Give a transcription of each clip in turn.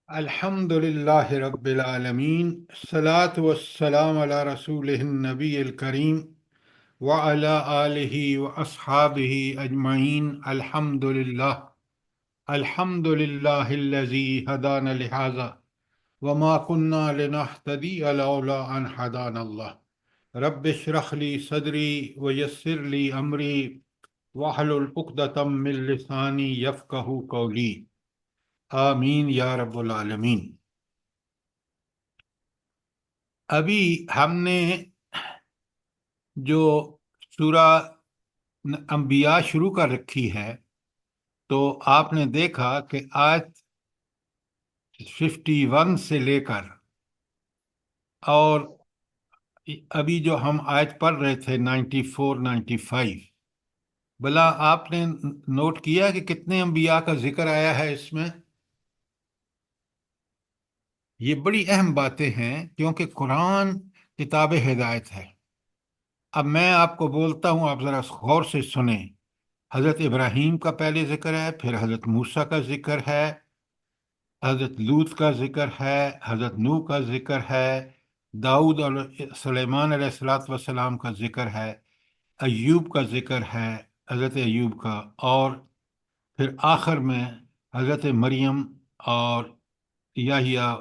الحمد للہ رب العالمین، الصلاة والسلام علی رسول النبی الکریم وعلی آلہ واصحابہ اجمعین۔ الحمد للہ الذی ہدانا لہذا وما كنا لنہتدی لولا ان ہدانا اللہ۔ رب اشرح لی صدری ویسر لی امری واحلل عقدۃ من لسانی یفقہوا قولی، آمین یا رب العالمین۔ ابھی ہم نے جو سورہ انبیاء شروع کر رکھی ہے، تو آپ نے دیکھا کہ آیت 51 سے لے کر اور ابھی جو ہم آیت پڑھ رہے تھے 94 95، بلا آپ نے نوٹ کیا کہ کتنے انبیاء کا ذکر آیا ہے اس میں؟ یہ بڑی اہم باتیں ہیں کیونکہ قرآن کتاب ہدایت ہے۔ اب میں آپ کو بولتا ہوں، آپ ذرا غور سے سنیں۔ حضرت ابراہیم کا پہلے ذکر ہے، پھر حضرت موسیٰ کا ذکر ہے، حضرت لوط کا ذکر ہے، حضرت نوح کا ذکر ہے، داؤد اور سلیمان علیہ السلام کا ذکر ہے، ایوب کا ذکر ہے، حضرت ایوب کا، اور پھر آخر میں حضرت مریم اور یحییٰ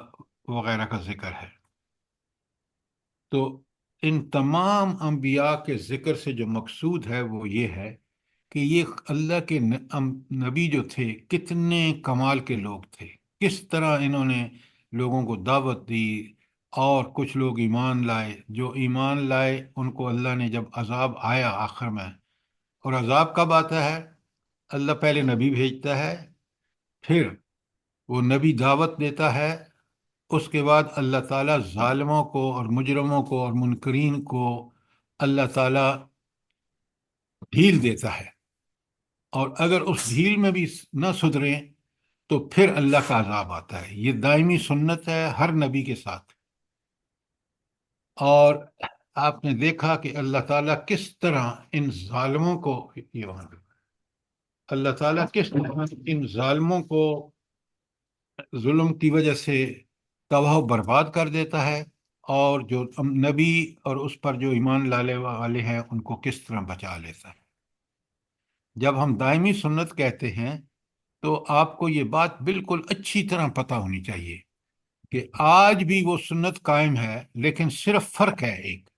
وغیرہ کا ذکر ہے۔ تو ان تمام انبیاء کے ذکر سے جو مقصود ہے وہ یہ ہے کہ یہ اللہ کے نبی جو تھے کتنے کمال کے لوگ تھے، کس طرح انہوں نے لوگوں کو دعوت دی، اور کچھ لوگ ایمان لائے۔ جو ایمان لائے ان کو اللہ نے جب عذاب آیا آخر میں، اور عذاب کب آتا ہے؟ اللہ پہلے نبی بھیجتا ہے، پھر وہ نبی دعوت دیتا ہے، اس کے بعد اللہ تعالیٰ ظالموں کو اور مجرموں کو اور منکرین کو اللہ تعالیٰ ڈھیل دیتا ہے، اور اگر اس ڈھیل میں بھی نہ سدھریں تو پھر اللہ کا عذاب آتا ہے۔ یہ دائمی سنت ہے ہر نبی کے ساتھ۔ اور آپ نے دیکھا کہ اللہ تعالیٰ کس طرح ان ظالموں کو اللہ تعالیٰ کس طرح ان ظالموں کو ظلم کی وجہ سے تباہ و برباد کر دیتا ہے، اور جو نبی اور اس پر جو ایمان لانے والے ہیں ان کو کس طرح بچا لیتا ہے۔ جب ہم دائمی سنت کہتے ہیں تو آپ کو یہ بات بالکل اچھی طرح پتہ ہونی چاہیے کہ آج بھی وہ سنت قائم ہے، لیکن صرف فرق ہے، ایک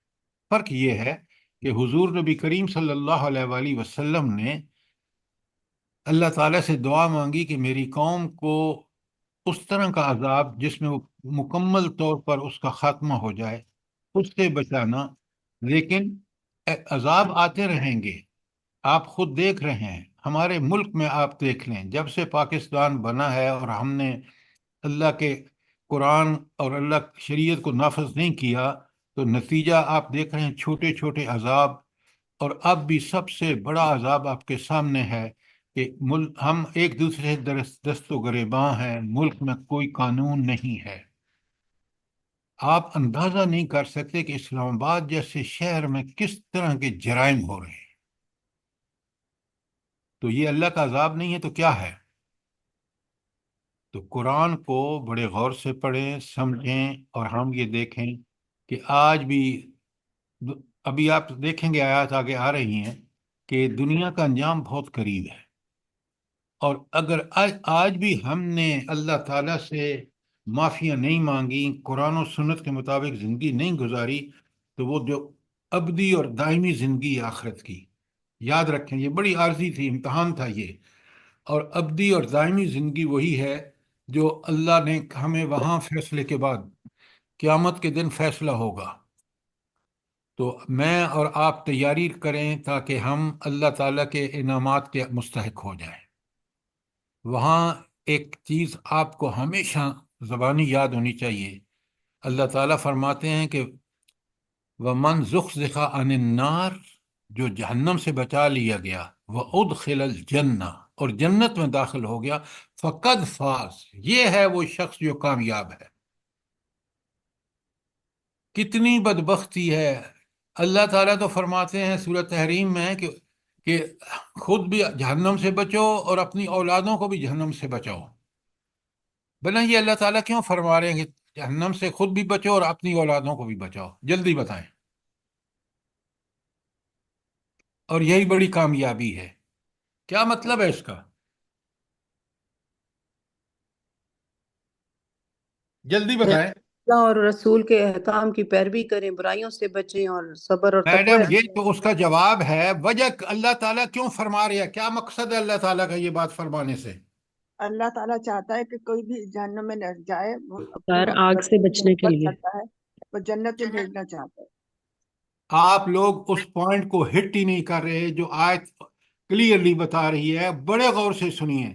فرق یہ ہے کہ حضور نبی کریم صلی اللہ علیہ وآلہ وسلم نے اللہ تعالیٰ سے دعا مانگی کہ میری قوم کو اس طرح کا عذاب جس میں وہ مکمل طور پر اس کا خاتمہ ہو جائے، اس سے بچانا۔ لیکن عذاب آتے رہیں گے، آپ خود دیکھ رہے ہیں ہمارے ملک میں، آپ دیکھ لیں جب سے پاکستان بنا ہے اور ہم نے اللہ کے قرآن اور اللہ کی شریعت کو نافذ نہیں کیا، تو نتیجہ آپ دیکھ رہے ہیں چھوٹے چھوٹے عذاب۔ اور اب بھی سب سے بڑا عذاب آپ کے سامنے ہے کہ ہم ایک دوسرے سے دست و گریباں ہیں، ملک میں کوئی قانون نہیں ہے۔ آپ اندازہ نہیں کر سکتے کہ اسلام آباد جیسے شہر میں کس طرح کے جرائم ہو رہے ہیں۔ تو یہ اللہ کا عذاب نہیں ہے تو کیا ہے؟ تو قرآن کو بڑے غور سے پڑھیں، سمجھیں، اور ہم یہ دیکھیں کہ آج بھی ابھی آپ دیکھیں گے، آیات آگے آ رہی ہیں کہ دنیا کا انجام بہت قریب ہے۔ اور اگر آج بھی ہم نے اللہ تعالیٰ سے معافیاں نہیں مانگی، قرآن و سنت کے مطابق زندگی نہیں گزاری، تو وہ جو ابدی اور دائمی زندگی آخرت کی، یاد رکھیں یہ بڑی عارضی تھی، امتحان تھا یہ۔ اور ابدی اور دائمی زندگی وہی ہے جو اللہ نے ہمیں وہاں فیصلے کے بعد قیامت کے دن فیصلہ ہوگا۔ تو میں اور آپ تیاری کریں تاکہ ہم اللہ تعالیٰ کے انعامات کے مستحق ہو جائیں۔ وہاں ایک چیز آپ کو ہمیشہ زبانی یاد ہونی چاہیے، اللہ تعالیٰ فرماتے ہیں کہ وَمَنْ زُحْزِحَ عَنِ النَّارِ، جو جہنم سے بچا لیا گیا، وَأُدْخِلَ الْجَنَّةَ، اور جنت میں داخل ہو گیا، فَقَدْ فَازَ، یہ ہے وہ شخص جو کامیاب ہے۔ کتنی بدبختی ہے! اللہ تعالیٰ تو فرماتے ہیں سورہ تحریم میں کہ خود بھی جہنم سے بچو اور اپنی اولادوں کو بھی جہنم سے بچاؤ۔ بنا یہ اللہ تعالیٰ کیوں فرما رہے ہیں کہ جہنم سے خود بھی بچو اور اپنی اولادوں کو بھی بچاؤ؟ جلدی بتائیں۔ اور یہی بڑی کامیابی ہے، کیا مطلب ہے اس کا؟ جلدی بتائیں۔ اللہ اور رسول کے احکام کی پیروی کریں، برائیوں سے بچیں اور صبر اور تقوی میڈم یہ اختیار تو اس کا جواب ہے، وجہ اللہ تعالیٰ کیوں فرما رہے ہیں، کیا مقصد ہے اللہ تعالیٰ کا یہ بات فرمانے سے؟ اللہ تعالیٰ چاہتا ہے کہ کوئی بھی جہنم میں نہ جائے، وہ اپنے سر آگ سے بچنے کے بچ لیے۔ سکتا ہے، وہ جنت میں بھیجنا چاہتا ہے۔ آپ لوگ اس پوائنٹ کو ہٹ ہی نہیں کر رہے جو آیت کلیئرلی بتا رہی ہے، بڑے غور سے سنیے۔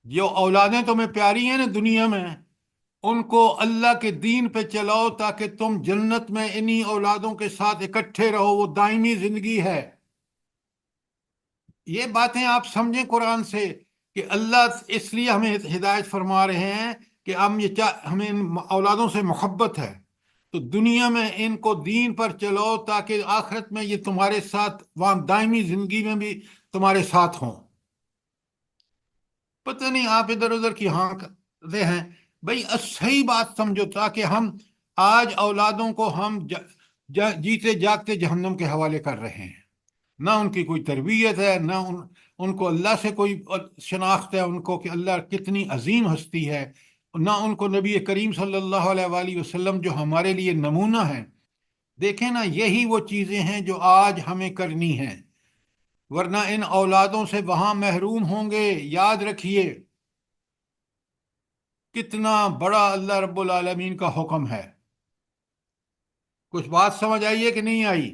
جو اولادیں تمہیں پیاری ہیں نا دنیا میں، ان کو اللہ کے دین پہ چلاؤ تاکہ تم جنت میں انہی اولادوں کے ساتھ اکٹھے رہو، وہ دائمی زندگی ہے۔ یہ باتیں آپ سمجھیں قرآن سے کہ اللہ اس لیے ہمیں ہدایت فرما رہے ہیں کہ ہمیں ان اولادوں سے محبت ہے، تو دنیا میں ان کو دین پر چلاؤ تاکہ آخرت میں یہ تمہارے ساتھ وہاں دائمی زندگی میں بھی تمہارے ساتھ ہوں۔ پتہ نہیں آپ ادھر ادھر کی ہاں کرتے ہیں، بھائی صحیح بات سمجھو تاکہ ہم آج اولادوں کو ہم جیتے جاگتے جہنم کے حوالے کر رہے ہیں۔ نہ ان کی کوئی تربیت ہے، نہ ان کو اللہ سے کوئی شناخت ہے، ان کو کہ اللہ کتنی عظیم ہستی ہے، نہ ان کو نبی کریم صلی اللہ علیہ وآلہ وسلم جو ہمارے لیے نمونہ ہیں۔ دیکھیں نا، یہی وہ چیزیں ہیں جو آج ہمیں کرنی ہیں، ورنہ ان اولادوں سے وہاں محروم ہوں گے۔ یاد رکھیے کتنا بڑا اللہ رب العالمین کا حکم ہے۔ کچھ بات سمجھ آئیے کہ نہیں آئی؟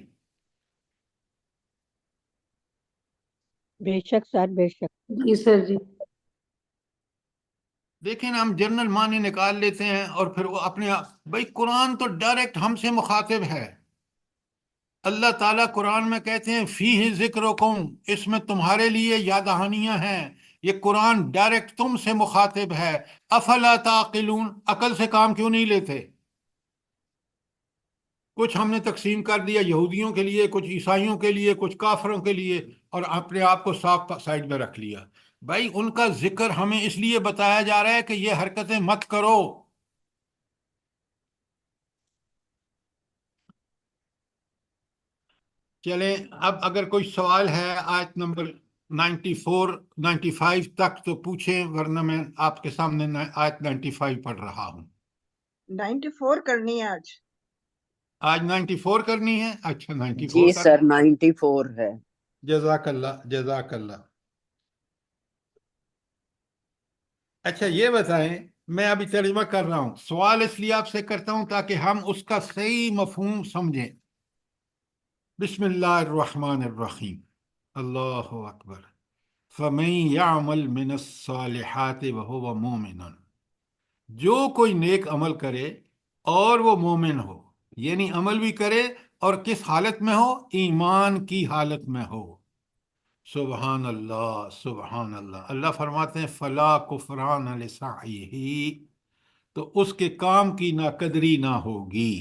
بے شک سر، بے شک۔ جی سر جی۔ دیکھیں نا، ہم جنرل معنی نکال لیتے ہیں اور پھر وہ اپنے بھائی قرآن تو ڈائریکٹ ہم سے مخاطب ہے۔ اللہ تعالیٰ قرآن میں کہتے ہیں فیہ ذکرکم، اس میں تمہارے لیے یاد دہانیاں ہیں۔ یہ قرآن ڈائریکٹ تم سے مخاطب ہے۔ افلا تعقلون، عقل سے کام کیوں نہیں لیتے؟ کچھ ہم نے تقسیم کر دیا یہودیوں کے لیے، کچھ عیسائیوں کے لیے، کچھ کافروں کے لیے، اور اپنے آپ کو صاف سائڈ میں رکھ لیا۔ بھائی ان کا ذکر ہمیں اس لیے بتایا جا رہا ہے کہ یہ حرکتیں مت کرو۔ چلیں، اب اگر کوئی سوال ہے آیت نمبر 94 95 تک تو پوچھیں، ورنہ میں آپ کے سامنے آیت 95 پڑھ رہا ہوں۔ 94 کرنی ہے آج؟ آج 94 کرنی ہے؟ اچھا 94 جی کر سر 94 ہے۔ جزاک اللہ، جزاک اللہ۔ اچھا یہ بتائیں، میں ابھی ترجمہ کر رہا ہوں، سوال اس لیے آپ سے کرتا ہوں تاکہ ہم اس کا صحیح مفہوم سمجھیں۔ بسم اللہ الرحمن الرحیم، اللہ اکبر۔ فَمَن يَعْمَلْ مِنَ الصَّالِحَاتِ وَهُوَ مُؤْمِنٌ، جو کوئی نیک عمل کرے اور وہ مومن ہو، یعنی عمل بھی کرے اور کس حالت میں ہو؟ ایمان کی حالت میں ہو۔ سبحان اللہ، سبحان اللہ۔ اللہ فرماتے ہیں فلا کفران لسعیہ، تو اس کے کام کی ناقدری نہ ہوگی۔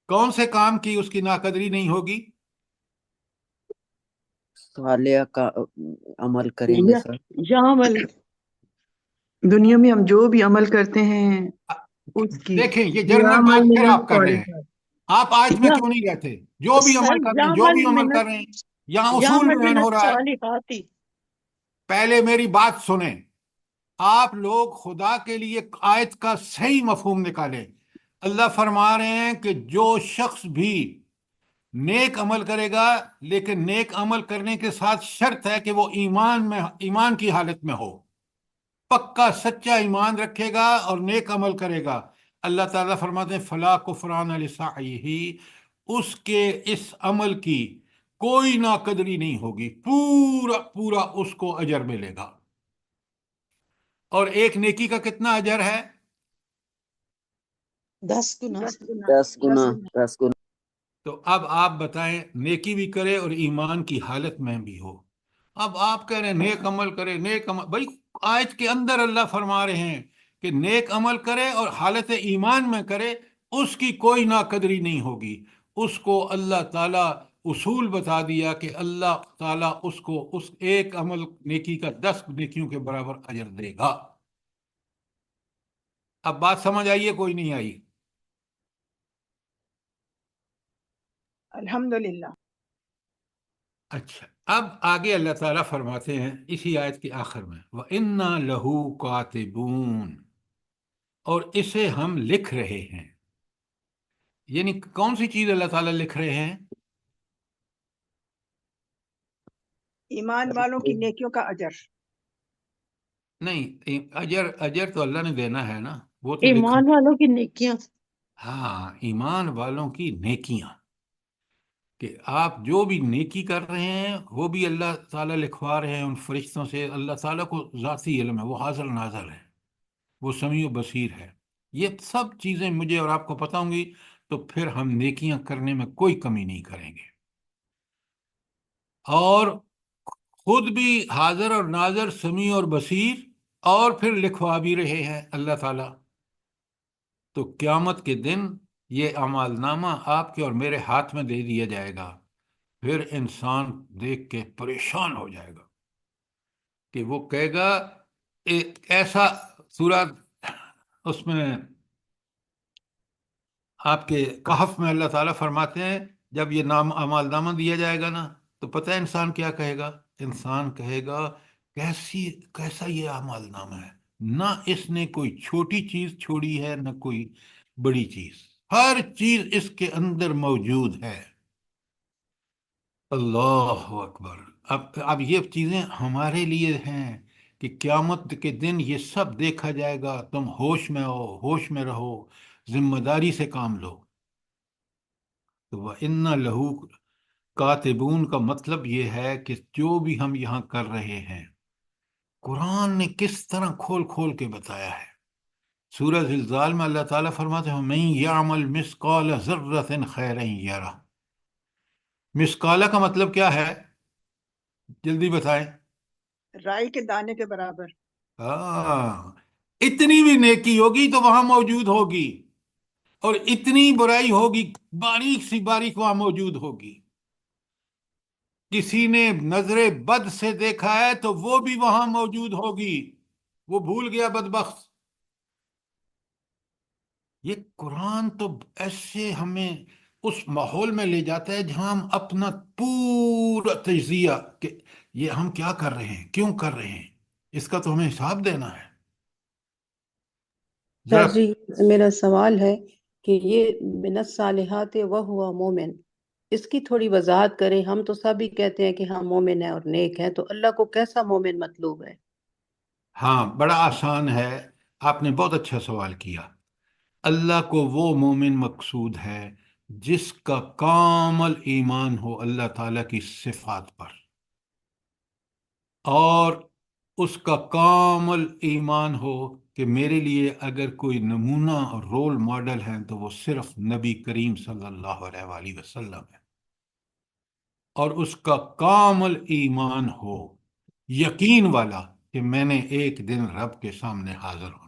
کون سے کام کی اس کی ناقدری نہیں ہوگی؟ صالح کا عمل کریں گے سر۔ یا عمل، دنیا میں ہم جو بھی عمل کرتے ہیں اس کی، دیکھیں یہ یا جنرل عمل بات پھر من آپ کر رہے ہیں۔ الصالحات، آپ آج میں یا کیوں نہیں رہتے؟ جو بھی عمل کر رہے ہیں، جو بھی عمل کر رہے ہیں، یہاں اصول یعمل بیان من ہو رہا ہے۔ الصالحات۔ پہلے میری بات سنیں، آپ لوگ خدا کے لیے آیت کا صحیح مفہوم نکالیں۔ اللہ فرما رہے ہیں کہ جو شخص بھی نیک عمل کرے گا، لیکن نیک عمل کرنے کے ساتھ شرط ہے کہ وہ ایمان کی حالت میں ہو، پکا سچا ایمان رکھے گا اور نیک عمل کرے گا۔ اللہ تعالیٰ فرماتے ہیں فلا کفران لسعیہ، اس کے اس عمل کی کوئی ناقدری نہیں ہوگی، پورا پورا اس کو اجر ملے گا۔ اور ایک نیکی کا کتنا اجر ہے؟ 10 گنا۔ 10 گنا، 10 گنا، 10 گنا۔ 10 گنا۔ تو اب آپ بتائیں، نیکی بھی کرے اور ایمان کی حالت میں بھی ہو۔ اب آپ کہہ رہے ہیں نیک عمل کرے، نیک عمل، بھائی آیت کے اندر اللہ فرما رہے ہیں کہ نیک عمل کرے اور حالت ایمان میں کرے، اس کی کوئی ناقدری نہیں ہوگی۔ اس کو اللہ تعالیٰ اصول بتا دیا کہ اللہ تعالیٰ اس کو اس ایک عمل نیکی کا 10 نیکیوں کے برابر اجر دے گا۔ اب بات سمجھ آئی ہے کوئی نہیں آئی؟ الحمدللہ. اچھا، اب آگے اللہ تعالیٰ فرماتے ہیں اسی آیت کے آخر میں وَإِنَّا لَهُ كَاتِبُونَ، اور اسے ہم لکھ رہے ہیں. یعنی کون سی چیز اللہ تعالیٰ لکھ رہے ہیں؟ ایمان والوں کی نیکیوں کا اجر. نہیں، اجر تو اللہ نے دینا ہے نا، وہ تو لکھ. ایمان والوں کی نیکیاں. ہاں، ایمان والوں کی نیکیاں، کہ آپ جو بھی نیکی کر رہے ہیں وہ بھی اللہ تعالیٰ لکھوا رہے ہیں ان فرشتوں سے. اللہ تعالیٰ کو ذاتی علم ہے، وہ حاضر ناظر ہے، وہ سمیع و بصیر ہے. یہ سب چیزیں مجھے اور آپ کو پتہ ہوں گی تو پھر ہم نیکیاں کرنے میں کوئی کمی نہیں کریں گے. اور خود بھی حاضر اور ناظر، سمیع اور بصیر، اور پھر لکھوا بھی رہے ہیں اللہ تعالیٰ. تو قیامت کے دن یہ اعمال نامہ آپ کے اور میرے ہاتھ میں دے دیا جائے گا. پھر انسان دیکھ کے پریشان ہو جائے گا کہ وہ کہے گا ایک ایسا سورہ، اس میں آپ کے کہف میں اللہ تعالیٰ فرماتے ہیں جب یہ نام اعمال نامہ دیا جائے گا نا تو پتہ ہے انسان کیا کہے گا؟ انسان کہے گا کیسا یہ اعمال نامہ ہے، نہ اس نے کوئی چھوٹی چیز چھوڑی ہے نہ کوئی بڑی چیز، ہر چیز اس کے اندر موجود ہے. اللہ اکبر. اب یہ چیزیں ہمارے لیے ہیں کہ قیامت کے دن یہ سب دیکھا جائے گا. تم ہوش میں ہو، ہوش میں رہو، ذمہ داری سے کام لو. تو وَإِنَّ لَهُ کاتبون کا مطلب یہ ہے کہ جو بھی ہم یہاں کر رہے ہیں قرآن نے کس طرح کھول کھول کے بتایا ہے. سورہ زلزال میں اللہ تعالیٰ فرماتے ہیں مَن يَعْمَلْ مِثْقَالَ ذَرَّةٍ خَيْرًا يَرَهُ. مسکالہ کا مطلب کیا ہے؟ جلدی بتائیں. رائی کے دانے کے برابر. ہاں، اتنی بھی نیکی ہوگی تو وہاں موجود ہوگی، اور اتنی برائی ہوگی باریک سی باریک وہاں موجود ہوگی. کسی نے نظر بد سے دیکھا ہے تو وہ بھی وہاں موجود ہوگی، وہ بھول گیا بدبخت. یہ قرآن تو ایسے ہمیں اس ماحول میں لے جاتا ہے جہاں ہم اپنا پورا تجزیہ کہ یہ ہم کیا کر رہے ہیں، کیوں کر رہے ہیں، اس کا تو ہمیں حساب دینا ہے. سر ذرا جی، میرا سوال ہے کہ یہ من الصالحات وہو مومن، اس کی تھوڑی وضاحت کریں. ہم تو سب ہی کہتے ہیں کہ ہم مومن ہیں اور نیک ہیں، تو اللہ کو کیسا مومن مطلوب ہے؟ ہاں، بڑا آسان ہے. آپ نے بہت اچھا سوال کیا. اللہ کو وہ مومن مقصود ہے جس کا کامل ایمان ہو اللہ تعالیٰ کی صفات پر، اور اس کا کامل ایمان ہو کہ میرے لیے اگر کوئی نمونہ اور رول ماڈل ہیں تو وہ صرف نبی کریم صلی اللہ علیہ وآلہ وسلم ہے. اور اس کا کامل ایمان ہو، یقین والا، کہ میں نے ایک دن رب کے سامنے حاضر ہونا.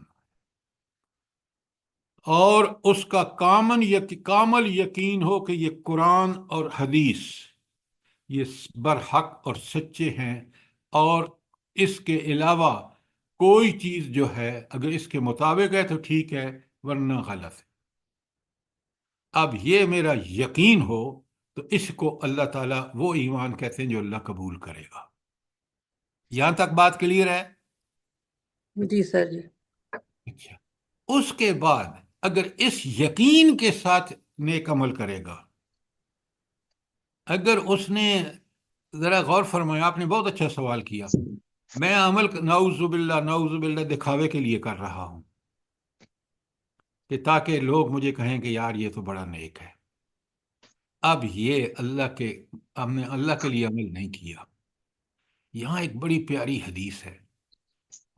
اور اس کا کامل یقین ہو کہ یہ قرآن اور حدیث یہ برحق اور سچے ہیں، اور اس کے علاوہ کوئی چیز جو ہے اگر اس کے مطابق ہے تو ٹھیک ہے ورنہ غلط ہے. اب یہ میرا یقین ہو تو اس کو اللہ تعالیٰ وہ ایمان کہتے ہیں جو اللہ قبول کرے گا. یہاں تک بات کلیئر ہے؟ جی سر جی. اچھا، اس کے بعد اگر اس یقین کے ساتھ نیک عمل کرے گا، اگر اس نے، ذرا غور فرمایا، آپ نے بہت اچھا سوال کیا. میں عمل نعوذ باللہ دکھاوے کے لیے کر رہا ہوں کہ تاکہ لوگ مجھے کہیں کہ یار یہ تو بڑا نیک ہے. اب یہ ہم نے اللہ کے لیے عمل نہیں کیا. یہاں ایک بڑی پیاری حدیث ہے.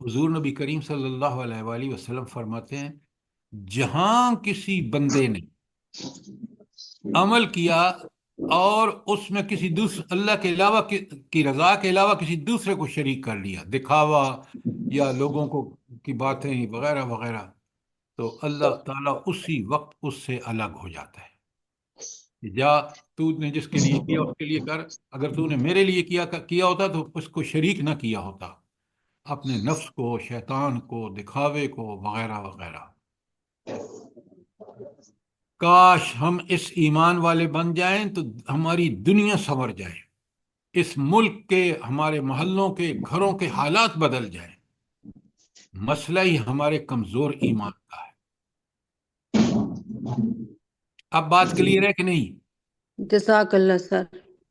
حضور نبی کریم صلی اللہ علیہ وآلہ وسلم فرماتے ہیں جہاں کسی بندے نے عمل کیا اور اس میں کسی دوسرے اللہ کے علاوہ کی رضا کے علاوہ کسی دوسرے کو شریک کر لیا، دکھاوا یا لوگوں کو کی باتیں وغیرہ وغیرہ، تو اللہ تعالیٰ اسی وقت اس سے الگ ہو جاتا ہے. جا، تو نے جس کے لیے کیا اس کے لیے کر، اگر تو نے میرے لیے کیا ہوتا تو اس کو شریک نہ کیا ہوتا، اپنے نفس کو، شیطان کو، دکھاوے کو، وغیرہ وغیرہ. کاش ہم اس ایمان والے بن جائیں تو ہماری دنیا سنور جائے، اس ملک کے، ہمارے محلوں کے، گھروں کے حالات بدل جائیں۔ مسئلہ ہی ہمارے کمزور ایمان کا ہے۔ اب بات کلیئر ہے کہ نہیں؟ جزاک اللہ سر،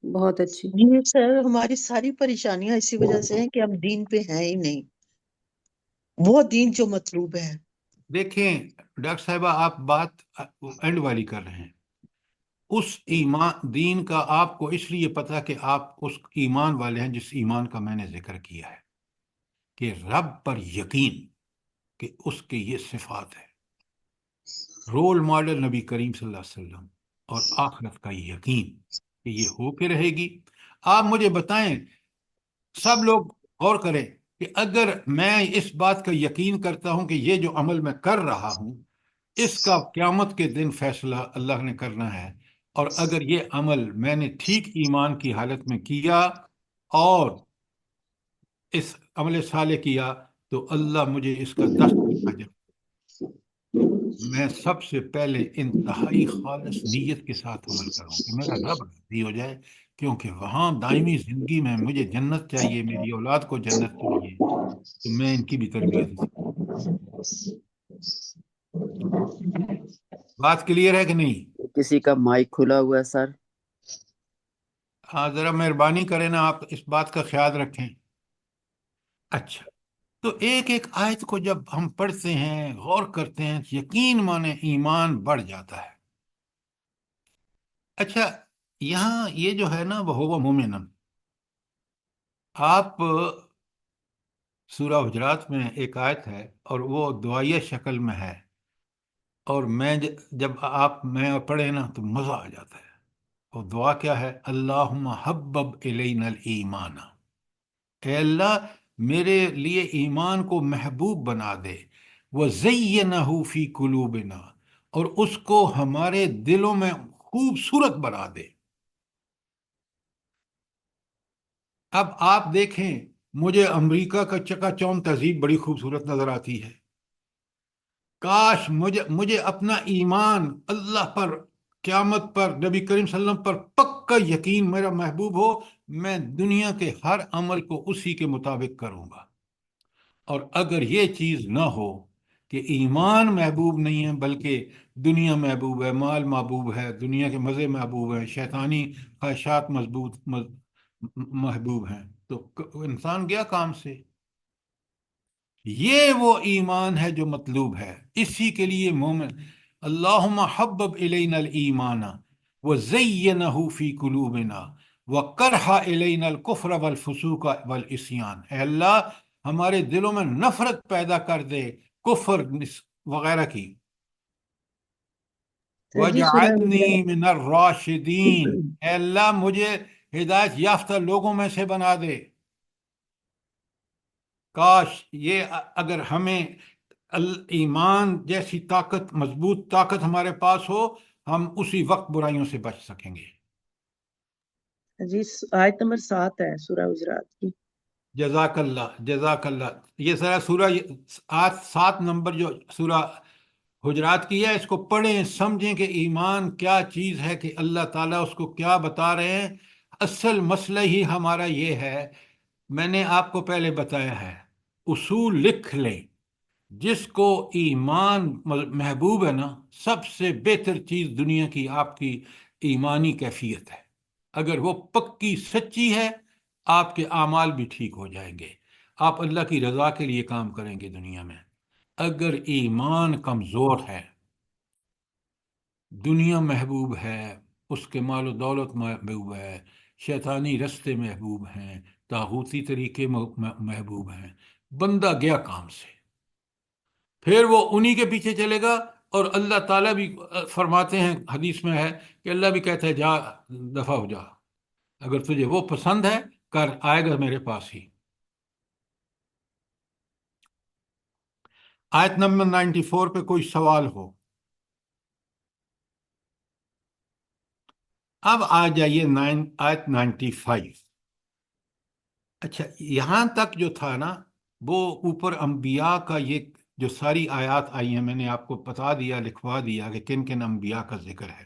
بہت اچھی۔ یہ سر ہماری ساری پریشانیاں اسی وجہ سے ہیں کہ ہم دین پہ ہیں ہی نہیں، وہ دین جو مطلوب ہے۔ دیکھیں ڈاکٹر صاحبہ، آپ بات اینڈ والی کر رہے ہیں۔ اس ایمان دین کا آپ کو اس لیے پتا کہ آپ اس ایمان والے ہیں جس ایمان کا میں نے ذکر کیا ہے، کہ رب پر یقین، کہ اس کے یہ صفات ہے، رول ماڈل نبی کریم صلی اللہ علیہ وسلم، اور آخرت کا یقین کہ یہ ہو کے رہے گی۔ آپ مجھے بتائیں، سب لوگ غور کریں کہ اگر میں اس بات کا یقین کرتا ہوں کہ یہ جو عمل میں کر رہا ہوں اس کا قیامت کے دن فیصلہ اللہ نے کرنا ہے، اور اگر یہ عمل میں نے ٹھیک ایمان کی حالت میں کیا اور اس عمل صالح کیا تو اللہ مجھے اس کا 10 اجر۔ میں سب سے پہلے انتہائی خالص نیت کے ساتھ عمل کروں کہ میرا رب راضی ہو جائے، کیونکہ وہاں دائمی زندگی میں مجھے جنت چاہیے، میری اولاد کو جنت چاہیے، تو میں ان کی بھی تربیت دوں۔ بات کلیئر ہے کہ نہیں؟ کسی کا مائک کھلا ہوا ہے سر؟ ہاں، ذرا مہربانی کریں نا، آپ اس بات کا خیال رکھیں۔ اچھا، تو ایک ایک آیت کو جب ہم پڑھتے ہیں، غور کرتے ہیں، یقین مانے ایمان بڑھ جاتا ہے۔ اچھا، یہاں یہ جو ہے نا وہ مومن، آپ سورہ حجرات میں ایک آیت ہے اور وہ دعائیہ شکل میں ہے، اور میں جب آپ میں پڑھے نا تو مزہ آ جاتا ہے۔ وہ دعا کیا ہے؟ اللہم حبب الینا الایمان، اے اللہ میرے لیے ایمان کو محبوب بنا دے، وزینہ فی قلوبنا، اور اس کو ہمارے دلوں میں خوبصورت بنا دے۔ اب آپ دیکھیں، مجھے امریکہ کا چکا چوند تہذیب بڑی خوبصورت نظر آتی ہے۔ کاش مجھے اپنا ایمان اللہ پر، قیامت پر، نبی کریم صلی اللہ علیہ وسلم پر پکا یقین میرا محبوب ہو، میں دنیا کے ہر عمل کو اسی کے مطابق کروں گا۔ اور اگر یہ چیز نہ ہو کہ ایمان محبوب نہیں ہے بلکہ دنیا محبوب ہے، مال محبوب ہے، دنیا کے مزے محبوب ہیں، شیطانی خواہشات محبوب ہیں، تو انسان گیا کام سے۔ یہ وہ ایمان ہے جو مطلوب ہے، اسی کے لیے مومن اللہم حبب الینا الایمان وزینہ فی قلوبنا وکرہ الینا الکفر والفسوق والعصیان، اے اللہ ہمارے دلوں میں نفرت پیدا کر دے کفر وغیرہ کی، سر جی وجعلنی من الراشدین، اے اللہ مجھے ہدایت یافتہ لوگوں میں سے بنا دے۔ کاش یہ اگر ہمیں ایمان جیسی طاقت، مضبوط طاقت ہمارے پاس ہو، ہم اسی وقت برائیوں سے بچ سکیں گے۔ جی آیت نمبر 7 ہے سورہ حجرات کی۔ جزاک اللہ، جزاک اللہ۔ یہ ذرا سورہ 7 نمبر جو سورہ حجرات کی ہے، اس کو پڑھیں، سمجھیں کہ ایمان کیا چیز ہے، کہ اللہ تعالیٰ اس کو کیا بتا رہے ہیں۔ اصل مسئلہ ہی ہمارا یہ ہے، میں نے آپ کو پہلے بتایا ہے، اصول لکھ لیں۔ جس کو ایمان محبوب ہے نا، سب سے بہتر چیز دنیا کی آپ کی ایمانی کیفیت ہے۔ اگر وہ پکی سچی ہے، آپ کے اعمال بھی ٹھیک ہو جائیں گے، آپ اللہ کی رضا کے لیے کام کریں گے دنیا میں۔ اگر ایمان کمزور ہے، دنیا محبوب ہے، اس کے مال و دولت محبوب ہے، شیطانی رستے محبوب ہیں، طاغوتی طریقے محبوب ہیں، بندہ گیا کام سے، پھر وہ انہی کے پیچھے چلے گا۔ اور اللہ تعالیٰ بھی فرماتے ہیں، حدیث میں ہے کہ اللہ بھی کہتا ہے جا، دفع ہو جا، اگر تجھے وہ پسند ہے کر، آئے گا میرے پاس ہی۔ آیت نمبر 94 پہ کوئی سوال ہو؟ اب آ جائیے آیت 95۔ اچھا، یہاں تک جو تھا نا، وہ اوپر انبیاء کا یہ جو ساری آیات آئی ہیں میں نے آپ کو بتا دیا، لکھوا دیا کہ کن کن انبیاء کا ذکر ہے۔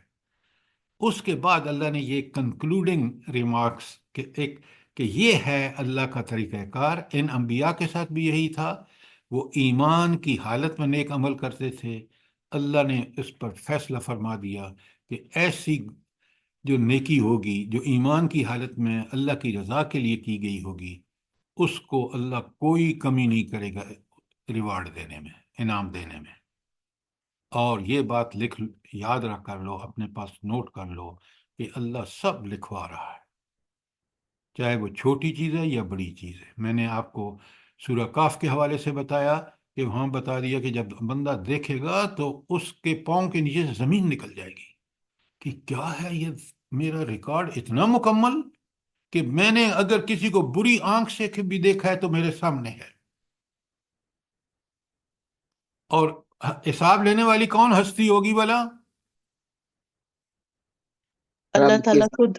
اس کے بعد اللہ نے یہ کنکلوڈنگ ریمارکس کہ یہ ہے اللہ کا طریقہ کار، ان انبیاء کے ساتھ بھی یہی تھا، وہ ایمان کی حالت میں نیک عمل کرتے تھے، اللہ نے اس پر فیصلہ فرما دیا کہ ایسی جو نیکی ہوگی جو ایمان کی حالت میں اللہ کی رضا کے لیے کی گئی ہوگی، اس کو اللہ کوئی کمی نہیں کرے گا ریوارڈ دینے میں، انعام دینے میں۔ اور یہ بات یاد رکھ کر لو، اپنے پاس نوٹ کر لو کہ اللہ سب لکھوا رہا ہے، چاہے وہ چھوٹی چیز ہے یا بڑی چیز ہے۔ میں نے آپ کو سورہ کاف کے حوالے سے بتایا کہ وہاں بتا دیا کہ جب بندہ دیکھے گا تو اس کے پاؤں کے نیچے سے زمین نکل جائے گی کہ کیا ہے یہ، میرا ریکارڈ اتنا مکمل کہ میں نے اگر کسی کو بری آنکھ سے بھی دیکھا ہے تو میرے سامنے ہے۔ اور حساب لینے والی کون ہستی ہوگی بھلا؟ اللہ رب کے تعالیٰ خود۔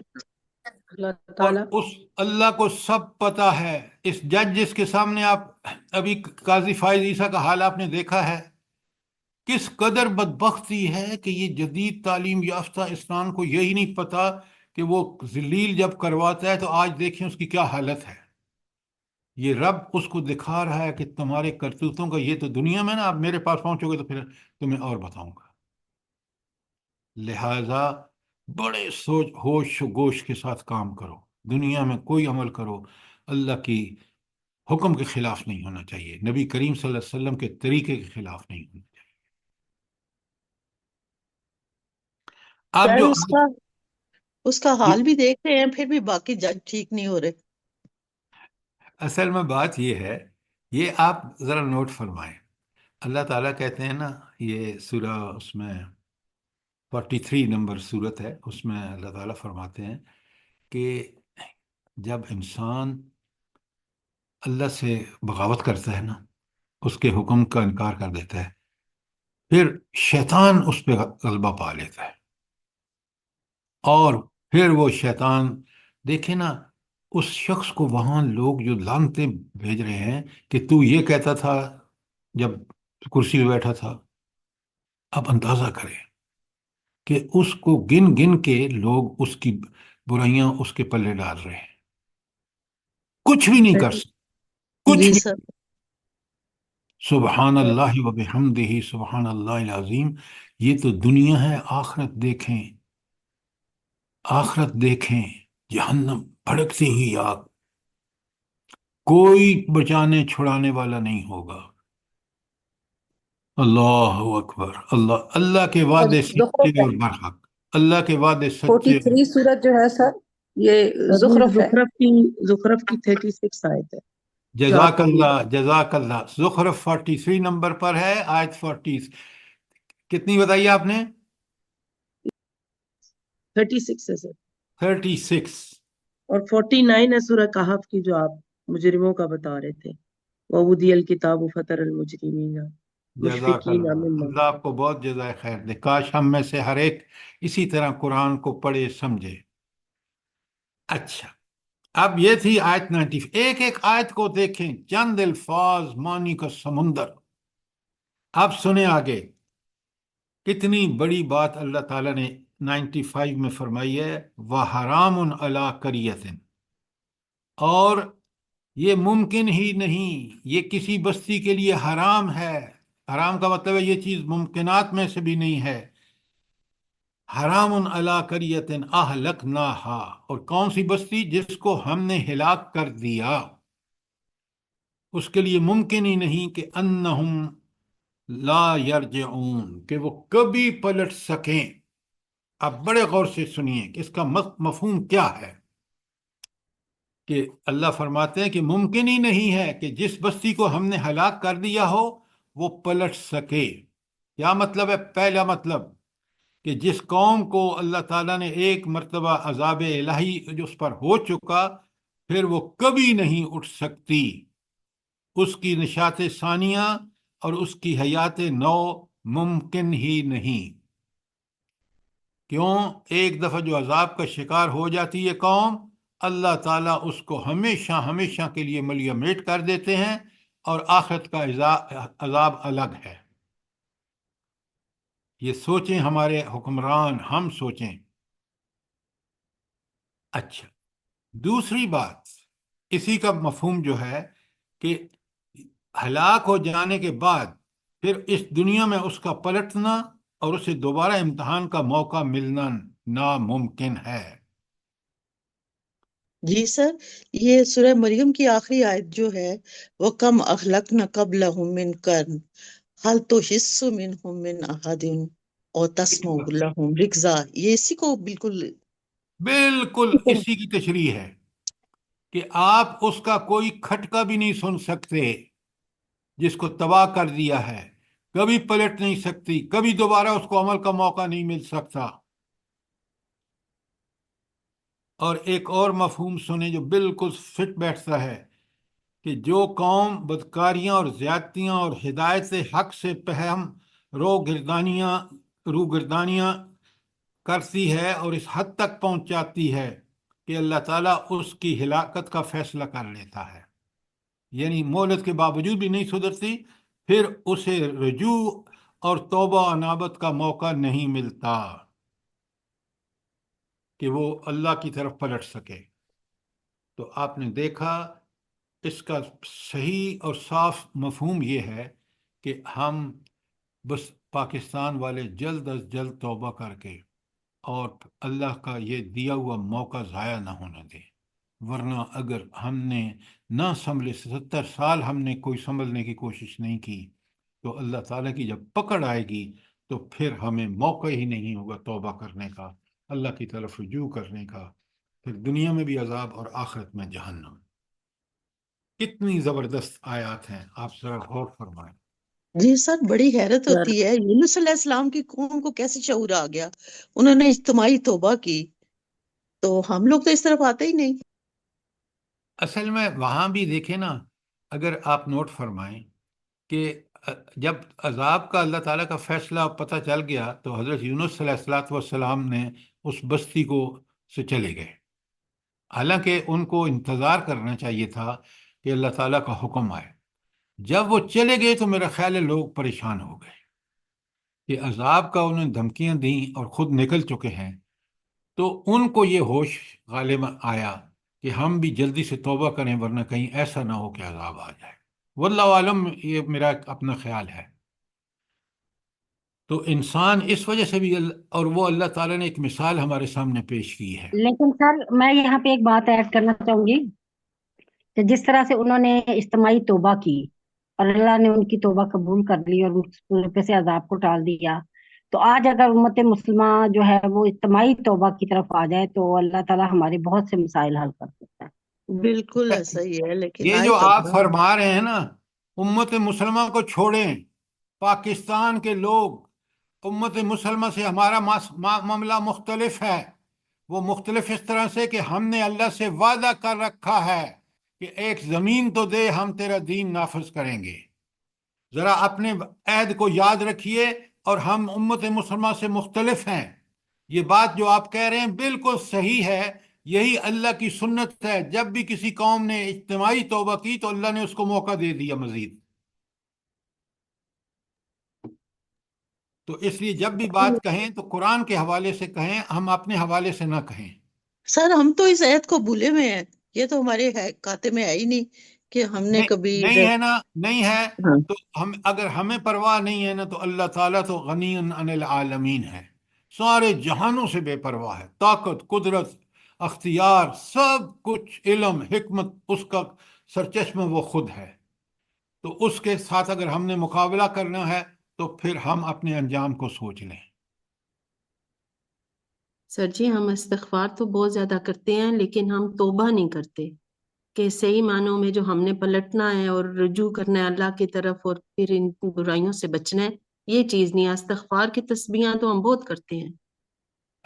اللہ اور تعالیٰ اس اللہ کو سب پتا ہے۔ اس جج جس کے سامنے آپ ابھی قاضی فائز عیسیٰ کا حال آپ نے دیکھا ہے، کس قدر بدبختی ہے کہ یہ جدید تعلیم یافتہ انسان کو یہی نہیں پتا کہ وہ ذلیل جب کرواتا ہے تو آج دیکھیں اس کی کیا حالت ہے۔ یہ رب اس کو دکھا رہا ہے کہ تمہارے کرتوتوں کا یہ تو دنیا میں نا، آپ میرے پاس پہنچو گے تو پھر تمہیں اور بتاؤں گا۔ لہذا بڑے سوچ ہوش و گوش کے ساتھ کام کرو، دنیا میں کوئی عمل کرو اللہ کی حکم کے خلاف نہیں ہونا چاہیے، نبی کریم صلی اللہ علیہ وسلم کے طریقے کے خلاف نہیں ہونا چاہیے۔ اب شاید جو اس کا حال بھی دیکھ رہے ہیں، پھر بھی باقی جج ٹھیک نہیں ہو رہے۔ اصل میں بات یہ ہے، یہ آپ ذرا نوٹ فرمائیں، اللہ تعالیٰ کہتے ہیں نا، یہ سورہ اس میں 43 نمبر سورت ہے، اس میں اللہ تعالیٰ فرماتے ہیں کہ جب انسان اللہ سے بغاوت کرتا ہے نا، اس کے حکم کا انکار کر دیتا ہے، پھر شیطان اس پہ غلبہ پا لیتا ہے، اور پھر وہ شیطان دیکھے نا اس شخص کو، وہاں لوگ جو لعنتیں بھیج رہے ہیں کہ تو یہ کہتا تھا جب کرسی پہ بیٹھا تھا، اب اندازہ کرے کہ اس کو گن گن کے لوگ اس کی برائیاں اس کے پلے ڈال رہے ہیں، کچھ بھی نہیں کر سکتے، کچھ جی بھی۔ سر۔ سبحان اللہ و بحمدہ، سبحان اللہ العظیم۔ یہ تو دنیا ہے، آخرت دیکھیں، آخرت دیکھیں، جہنم بھڑکتی ہوئی آگ، کوئی بچانے چھڑانے والا نہیں ہوگا۔ اللہ اکبر، اللہ کے وعدے زخرف سچے ہے، اور برحق، اللہ کے وعدے سچے۔ 43 سورت جو ہے سر، یہ زخرف ہے۔ زخرف کی 36 آیت ہے جو آپ جزاک پڑھ رہے اللہ، جزاک اللہ۔ زخرف 43 نمبر پر ہے، آیت 40 کتنی بتائی آپ نے؟ 36 ہے سر، 36۔ اور 49 ہے سورہ کہف کی جو آپ مجرموں کا بتا رہے تھے، وَوُضِعَ الْكِتَابُ فَتَرَى الْمُجْرِمِينَ جزاک مُشْفِقِينَ اللہ، مِمَّا اللہ آپ کو بہت جزائے خیر دے، کاش ہم میں سے ہر ایک اسی طرح قرآن کو پڑھے سمجھے۔ اچھا، اب یہ تھی آیت 90۔ ایک ایک آیت کو دیکھیں، چند الفاظ معنی کا سمندر۔ اب سنیں آگے، کتنی بڑی بات اللہ تعالیٰ نے 95 میں فرمائی ہے، وَحَرَامٌ عَلَىٰ قَرْيَةٍ، اور یہ ممکن ہی نہیں، یہ کسی بستی کے لیے حرام ہے۔ حرام کا مطلب ہے یہ چیز ممکنات میں سے بھی نہیں ہے۔ حرام علی قریۃ اہلکناہا، اور کون سی بستی؟ جس کو ہم نے ہلاک کر دیا، اس کے لیے ممکن ہی نہیں کہ انہم لا یرجعون، کہ وہ کبھی پلٹ سکیں۔ اب بڑے غور سے سنیے کہ اس کا مفہوم کیا ہے، کہ اللہ فرماتے ہیں کہ ممکن ہی نہیں ہے کہ جس بستی کو ہم نے ہلاک کر دیا ہو وہ پلٹ سکے۔ کیا مطلب ہے؟ پہلا مطلب کہ جس قوم کو اللہ تعالیٰ نے ایک مرتبہ عذاب الہی جو اس پر ہو چکا، پھر وہ کبھی نہیں اٹھ سکتی، اس کی نشاط ثانیہ اور اس کی حیات نو ممکن ہی نہیں۔ کیوں؟ ایک دفعہ جو عذاب کا شکار ہو جاتی ہے قوم، اللہ تعالیٰ اس کو ہمیشہ ہمیشہ کے لیے ملیا میٹ کر دیتے ہیں، اور آخرت کا عذاب الگ ہے۔ یہ سوچیں ہمارے حکمران، ہم سوچیں۔ اچھا، دوسری بات اسی کا مفہوم جو ہے کہ ہلاک ہو جانے کے بعد پھر اس دنیا میں اس کا پلٹنا اور اسے دوبارہ امتحان کا موقع ملنا ناممکن ہے۔ جی سر، یہ سورہ مریم کی آخری آیت جو ہے وہ کم اخلقنا قبلہم من قرن هل تحس منہم من احد اور تسمع لہم رکزا، یہ اسی کو بالکل بالکل اسی کی تشریح ہے کہ آپ اس کا کوئی کھٹکا بھی نہیں سن سکتے جس کو تباہ کر دیا ہے، کبھی پلٹ نہیں سکتی، کبھی دوبارہ اس کو عمل کا موقع نہیں مل سکتا۔ اور ایک اور مفہوم سنیں جو بالکل فٹ بیٹھتا ہے کہ جو قوم بدکاریاں اور زیادتیاں اور ہدایت حق سے پہم روگردانیاں کرتی ہے اور اس حد تک پہنچاتی ہے کہ اللہ تعالیٰ اس کی ہلاکت کا فیصلہ کر لیتا ہے، یعنی مہلت کے باوجود بھی نہیں سدھرتی، پھر اسے رجوع اور توبہ و انابت کا موقع نہیں ملتا کہ وہ اللہ کی طرف پلٹ سکے۔ تو آپ نے دیکھا اس کا صحیح اور صاف مفہوم یہ ہے کہ ہم بس پاکستان والے جلد از جلد توبہ کر کے اور اللہ کا یہ دیا ہوا موقع ضائع نہ ہونے دیں، ورنہ اگر ہم نے نہ سنبھلے، 70 سال ہم نے کوئی سنبھلنے کی کوشش نہیں کی، تو اللہ تعالیٰ کی جب پکڑ آئے گی تو پھر ہمیں موقع ہی نہیں ہوگا توبہ کرنے کا، اللہ کی طرف رجوع کرنے کا، پھر دنیا میں بھی عذاب اور آخرت میں جہنم۔ کتنی زبردست آیات ہیں، آپ ذرا غور فرمائیں۔ جی سر، بڑی حیرت سر ہوتی ہے یونس علیہ السلام کی قوم کو کیسے شعور آ گیا، انہوں نے اجتماعی توبہ کی، تو ہم لوگ تو اس طرف آتے ہی نہیں۔ اصل میں وہاں بھی دیکھیں نا، اگر آپ نوٹ فرمائیں کہ جب عذاب کا اللہ تعالیٰ کا فیصلہ پتہ چل گیا تو حضرت یونس علیہ السلام نے اس بستی کو سے چلے گئے، حالانکہ ان کو انتظار کرنا چاہیے تھا کہ اللہ تعالیٰ کا حکم آئے۔ جب وہ چلے گئے تو میرا خیال ہے لوگ پریشان ہو گئے کہ عذاب کا انہیں دھمکیاں دیں اور خود نکل چکے ہیں، تو ان کو یہ ہوش غالب آیا کہ ہم بھی جلدی سے توبہ کریں ورنہ کہیں ایسا نہ ہو کہ عذاب آ جائے۔ واللہ عالم، یہ میرا اپنا خیال ہے۔ تو انسان اس وجہ سے بھی اور وہ اللہ تعالیٰ نے ایک مثال ہمارے سامنے پیش کی ہے۔ لیکن سر میں یہاں پہ ایک بات ایڈ کرنا چاہوں گی کہ جس طرح سے انہوں نے اجتماعی توبہ کی اور اللہ نے ان کی توبہ قبول کر لی اور ان پہ سے عذاب کو ٹال دیا، تو آج اگر امت مسلمہ جو ہے وہ اجتماعی توبہ کی طرف آ جائے تو اللہ تعالیٰ ہمارے بہت سے مسائل حل کر سکتا ہے۔ بالکل ایسا ہی ہے، لیکن یہ آئے جو کب آپ نا۔ فرما رہے ہیں نا، امت مسلمہ کو چھوڑیں، پاکستان کے لوگ، امت مسلمہ سے ہمارا معاملہ مختلف ہے۔ وہ مختلف اس طرح سے کہ ہم نے اللہ سے وعدہ کر رکھا ہے کہ ایک زمین تو دے، ہم تیرا دین نافذ کریں گے۔ ذرا اپنے عہد کو یاد رکھیے، اور ہم امت مسلمہ سے مختلف ہیں۔ یہ بات جو آپ کہہ رہے ہیں بالکل صحیح ہے، یہی اللہ کی سنت ہے، جب بھی کسی قوم نے اجتماعی توبہ کی تو اللہ نے اس کو موقع دے دیا مزید۔ تو اس لیے جب بھی بات کہیں تو قرآن کے حوالے سے کہیں، ہم اپنے حوالے سے نہ کہیں۔ سر ہم تو اس عہد کو بھولے میں ہیں، یہ تو ہمارے کھاتے میں ہے ہی نہیں کہ ہم نے کبھی نہیں ہے نا، نہیں ہے ہاں تو اگر ہمیں پرواہ نہیں ہے نا تو اللہ تعالیٰ تو غنی عن العالمین ہے، سارے جہانوں سے بے پرواہ ہے، طاقت، قدرت، اختیار، سب کچھ، علم، حکمت، اس کا سرچشمہ وہ خود ہے۔ تو اس کے ساتھ اگر ہم نے مقابلہ کرنا ہے تو پھر ہم اپنے انجام کو سوچ لیں۔ سر جی، ہم استغفار تو بہت زیادہ کرتے ہیں لیکن ہم توبہ نہیں کرتے کہ صحیح معنوں میں جو ہم نے پلٹنا ہے اور رجوع کرنا ہے اللہ کی طرف اور پھر ان برائیوں سے بچنا ہے، یہ چیز نہیں ہے۔ استغفار کی تسبیحاں تو ہم بہت کرتے ہیں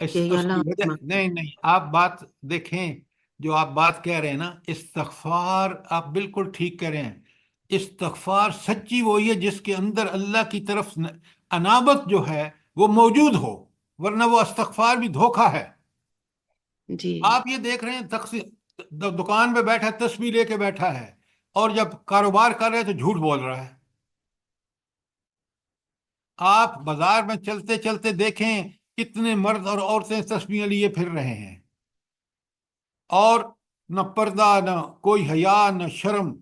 کہ یا اس کی اللہ وجہ نہیں نہیں، آپ بات دیکھیں، جو آپ بات کہہ رہے ہیں نا، استغفار آپ بالکل ٹھیک کہہ رہے ہیں۔ استغفار سچی وہی ہے جس کے اندر اللہ کی طرف انابت جو ہے وہ موجود ہو، ورنہ وہ استغفار بھی دھوکہ ہے۔ جی آپ یہ دیکھ رہے ہیں دکان پہ بیٹھا ہے، تسبیح لے کے بیٹھا ہے، اور جب کاروبار کر رہے ہیں تو جھوٹ بول رہا ہے۔ آپ بازار میں چلتے چلتے دیکھیں کتنے مرد اور عورتیں تسبیحیں لیے پھر رہے ہیں، اور نہ پردہ، نہ کوئی حیا، نہ شرم۔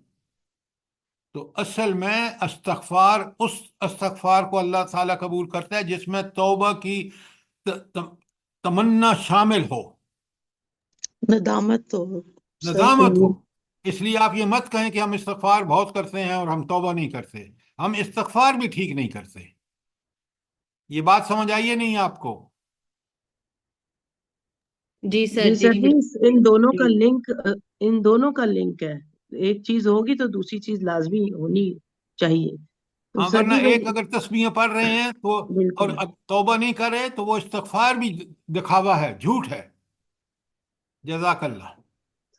تو اصل میں استغفار، اس استغفار کو اللہ تعالیٰ قبول کرتا ہے جس میں توبہ کی تمنا شامل ہو، ندامت تو سر ندامت ہو۔ اس لیے آپ یہ مت کہیں کہ ہم استغفار بہت کرتے ہیں اور ہم توبہ نہیں کرتے۔ ہم استغفار بھی ٹھیک نہیں کرتے۔ یہ بات سمجھ آئیے نہیں آپ کو؟ جی سر جی جی سر جی، ان دونوں کا جی لنک ان دونوں کا لنک ہے، ایک چیز ہوگی تو دوسری چیز لازمی ہونی چاہیے۔ تو ہاں، سر ورنہ جی میں ایک اگر تسبیحیں پڑھ رہے ہیں تو اور بالکل توبہ نہیں کر رہے تو وہ استغفار بھی دکھاوا ہے، جھوٹ ہے۔ جزاک اللہ۔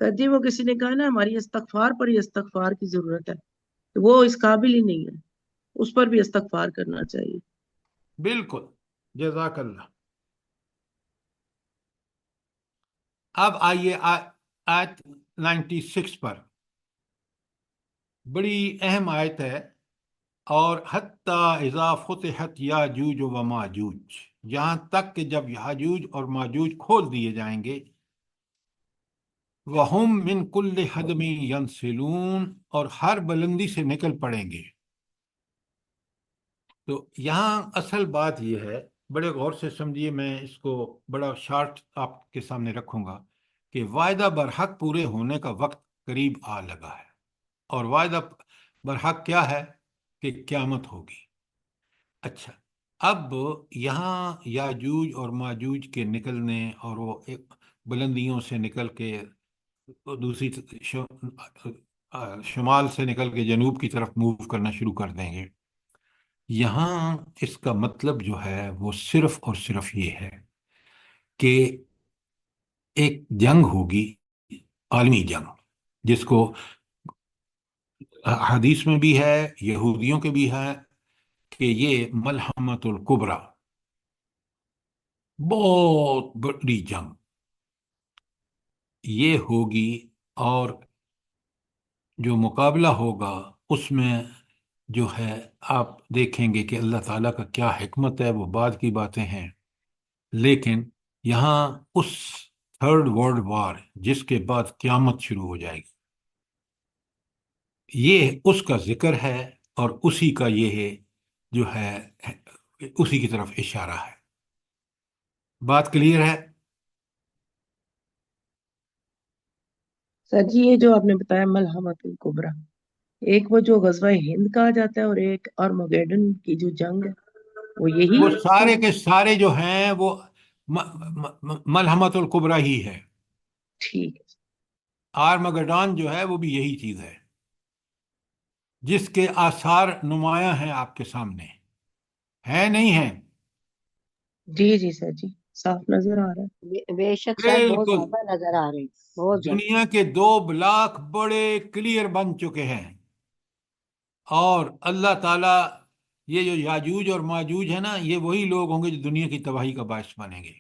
سر جی، وہ کسی نے کہا نا ہماری استغفار پر ہی استغفار کی ضرورت ہے، تو وہ اس قابل ہی نہیں ہے، اس پر بھی استغفار کرنا چاہیے۔ بالکل، جزاک اللہ۔ اب آئیے آیت 96 پر، بڑی اہم آیت ہے۔ اور حتیٰ اذا فتحت یاجوج و ماجوج، یہاں تک کہ جب یاجوج اور ماجوج کھول دیے جائیں گے، وَهُم مِّن كُلِّ حَدْمٍ يَنْسِلُونَ، اور ہر بلندی سے نکل پڑیں گے۔ تو یہاں اصل بات یہ ہے، بڑے غور سے سمجھیے، میں اس کو بڑا شارٹ آپ کے سامنے رکھوں گا، کہ وعدہ برحق پورے ہونے کا وقت قریب آ لگا ہے۔ اور وعدہ برحق کیا ہے؟ کہ قیامت ہوگی۔ اچھا، اب یہاں یاجوج اور ماجوج کے نکلنے، اور وہ ایک بلندیوں سے نکل کے دوسری شمال سے نکل کے جنوب کی طرف موو کرنا شروع کر دیں گے، یہاں اس کا مطلب جو ہے وہ صرف اور صرف یہ ہے کہ ایک جنگ ہوگی، عالمی جنگ، جس کو حدیث میں بھی ہے، یہودیوں کے بھی ہے، کہ یہ ملحمۃ الکبریٰ، بہت بڑی جنگ یہ ہوگی۔ اور جو مقابلہ ہوگا اس میں جو ہے، آپ دیکھیں گے کہ اللہ تعالیٰ کا کیا حکمت ہے، وہ بعد کی باتیں ہیں۔ لیکن یہاں اس تھرڈ ورلڈ وار جس کے بعد قیامت شروع ہو جائے گی، یہ اس کا ذکر ہے، اور اسی کا یہ ہے جو ہے، اسی کی طرف اشارہ ہے۔ بات کلیئر ہے؟ سر جی، یہ جو آپ نے بتایا ملحمۃ الکبریٰ، ایک وہ جو غزوہ ہند کہا جاتا ہے، اور ایک آرمگیڈن کی جو جنگ ہے، وہ یہی وہ ہے سر سارے جی؟ کے سارے جو ہیں وہ ملحمۃ الکبریٰ ہی ہے۔ ٹھیک ہے۔ آرمگڈان جو ہے وہ بھی یہی چیز ہے، جس کے آثار نمایاں ہیں آپ کے سامنے، ہے نہیں ہیں؟ جی جی سر جی، صاف نظر آ رہا ہے۔ بے شک سر، بہت بالکل، زیادہ نظر آ رہی، بہت زیادہ۔ دنیا کے 2 بلاک بڑے کلیئر بن چکے ہیں، اور اللہ تعالیٰ، یہ جو یاجوج اور ماجوج ہے نا، یہ وہی لوگ ہوں گے جو دنیا کی تباہی کا باعث بنیں گے۔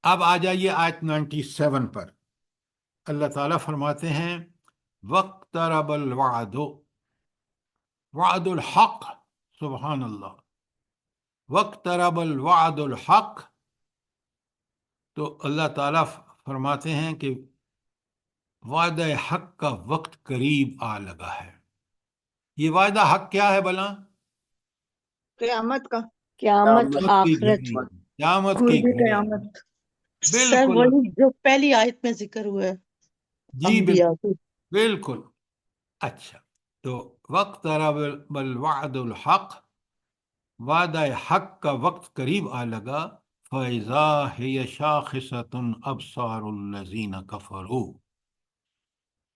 اب آ جائیے آیت 97 پر، اللہ تعالیٰ فرماتے ہیں وَاقْتَرَبَ الْوَعْدُ، وعد الحق، سبحان اللہ، وَاقْتَرَبَ الْوَعْدُ الْحَقُّ، تو اللہ تعالیٰ فرماتے ہیں کہ وعدہ حق کا وقت قریب آ لگا ہے۔ یہ وعدہ حق کیا ہے بھلا؟ قیامت کا، قیامت قیامت کی آخرت، گھڑی، قیامت کی قرب گھڑی، قیامت۔ سر بالکل، وہی جو پہلی آیت میں ذکر ہوا ہے جی انبیاء بالکل، کو۔ بالکل۔ اچھا، تو وَاقْتَرَبَ الْوَعْدُ الْحَقُّ، وعدہ حق کا وقت قریب آ لگا، فَإِذَا هِيَ شَاخِصَةٌ أَبْصَارُ الَّذِينَ كَفَرُوا،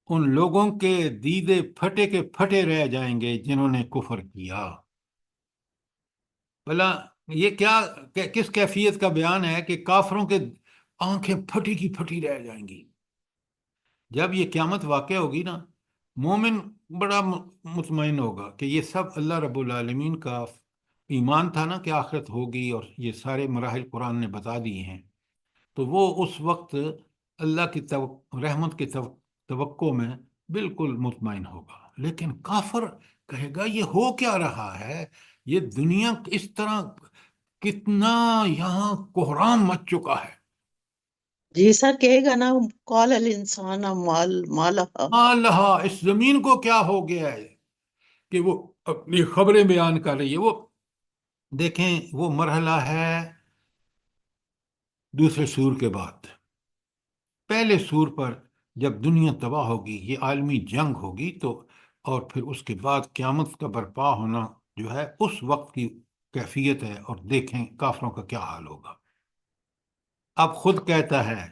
ان لوگوں کے دیدے پھٹے کے پھٹے رہ جائیں گے جنہوں نے کفر کیا۔ بھلا یہ کیا، کس کیفیت کا بیان ہے کہ کافروں کے آنکھیں پھٹی کی پھٹی رہ جائیں گی؟ جب یہ قیامت واقع ہوگی نا، مومن بڑا مطمئن ہوگا کہ یہ سب اللہ رب العالمین کا ایمان تھا نا کہ آخرت ہوگی، اور یہ سارے مراحل قرآن نے بتا دیے ہیں، تو وہ اس وقت اللہ کی رحمت کی توقع میں بالکل مطمئن ہوگا۔ لیکن کافر کہے گا یہ ہو کیا رہا ہے، یہ دنیا اس طرح، کتنا یہاں کوہرام مچ چکا ہے۔ جی سر، کہے گا نا قال الانسان مالہا۔ اللہ، اس زمین کو کیا ہو گیا ہے کہ وہ اپنی خبریں بیان کر رہی ہے۔ وہ دیکھیں، وہ مرحلہ ہے دوسرے سور کے بعد۔ پہلے سور پر جب دنیا تباہ ہوگی، یہ عالمی جنگ ہوگی، تو اور پھر اس کے بعد قیامت کا برپا ہونا جو ہے اس وقت کی کیفیت ہے، اور دیکھیں کافروں کا کیا حال ہوگا۔ اب خود کہتا ہے،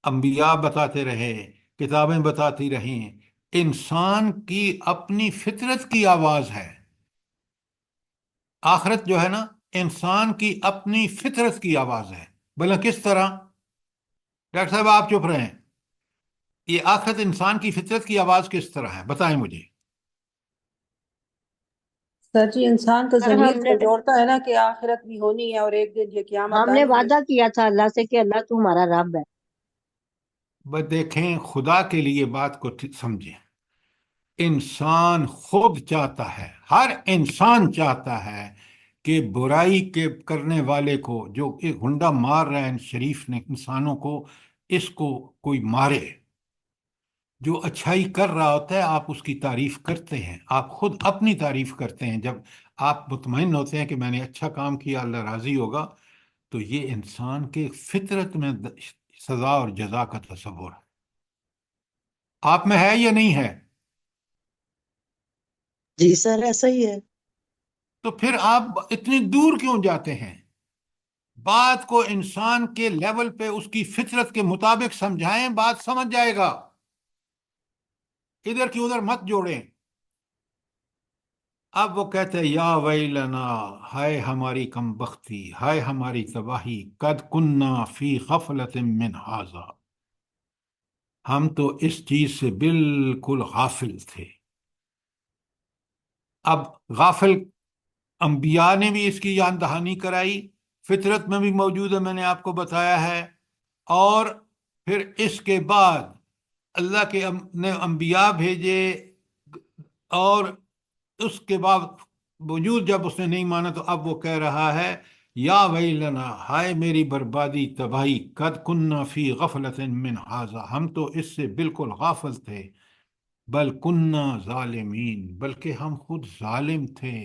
انبیاء بتاتے رہے، کتابیں بتاتی رہیں، انسان کی اپنی فطرت کی آواز ہے۔ آخرت جو ہے نا، انسان کی اپنی فطرت کی آواز ہے۔ بھلا کس طرح؟ ڈاکٹر صاحب آپ چپ رہے ہیں، یہ آخرت انسان کی فطرت کی آواز کس طرح ہے، بتائیں مجھے۔ سر جی، انسان تو سر ضمیر ہم نے سے جوڑتا ہے نا کہ آخرت بھی ہونی ہے اور ایک دن یہ قیامت ہم نے آنی ہے۔ وعدہ کیا تھا اللہ سے کہ اللہ تو ہمارا رب ہے۔ بس دیکھیں، خدا کے لیے بات کو سمجھیں۔ انسان خود چاہتا ہے، ہر انسان چاہتا ہے کہ برائی کے کرنے والے کو، جو ایک ہنڈا مار رہا ہے ان شریف نے انسانوں کو، اس کو کوئی مارے۔ جو اچھائی کر رہا ہوتا ہے آپ اس کی تعریف کرتے ہیں، آپ خود اپنی تعریف کرتے ہیں۔ جب آپ مطمئن ہوتے ہیں کہ میں نے اچھا کام کیا، اللہ راضی ہوگا، تو یہ انسان کے فطرت میں سزا اور جزا کا تصور ہے۔ آپ میں ہے یا نہیں ہے؟ جی سر، ایسا ہی ہے۔ تو پھر آپ اتنی دور کیوں جاتے ہیں؟ بات کو انسان کے لیول پہ اس کی فطرت کے مطابق سمجھائیں، بات سمجھ جائے گا، ادھر کی ادھر مت جوڑیں۔ اب وہ کہتے ہیں یا ویلنا، ہائے ہماری کم بختی، ہائے ہماری تباہی، قد کننا فی غفلت من ھذا، ہم تو اس چیز سے بالکل غافل تھے۔ اب غافل انبیاء نے بھی اس کی یاد دہانی کرائی، فطرت میں بھی موجود ہے، میں نے آپ کو بتایا ہے۔ اور پھر اس کے بعد اللہ کے نے انبیاء بھیجے، اور اس کے بعد وجود جب اس نے نہیں مانا تو اب وہ کہہ رہا ہے یا ویلنا، ہائے میری بربادی تباہی، قد کننا فی غفلت من ھذا، ہم تو اس سے بالکل غافل تھے، بل کننا ظالمین، بلکہ ہم خود ظالم تھے۔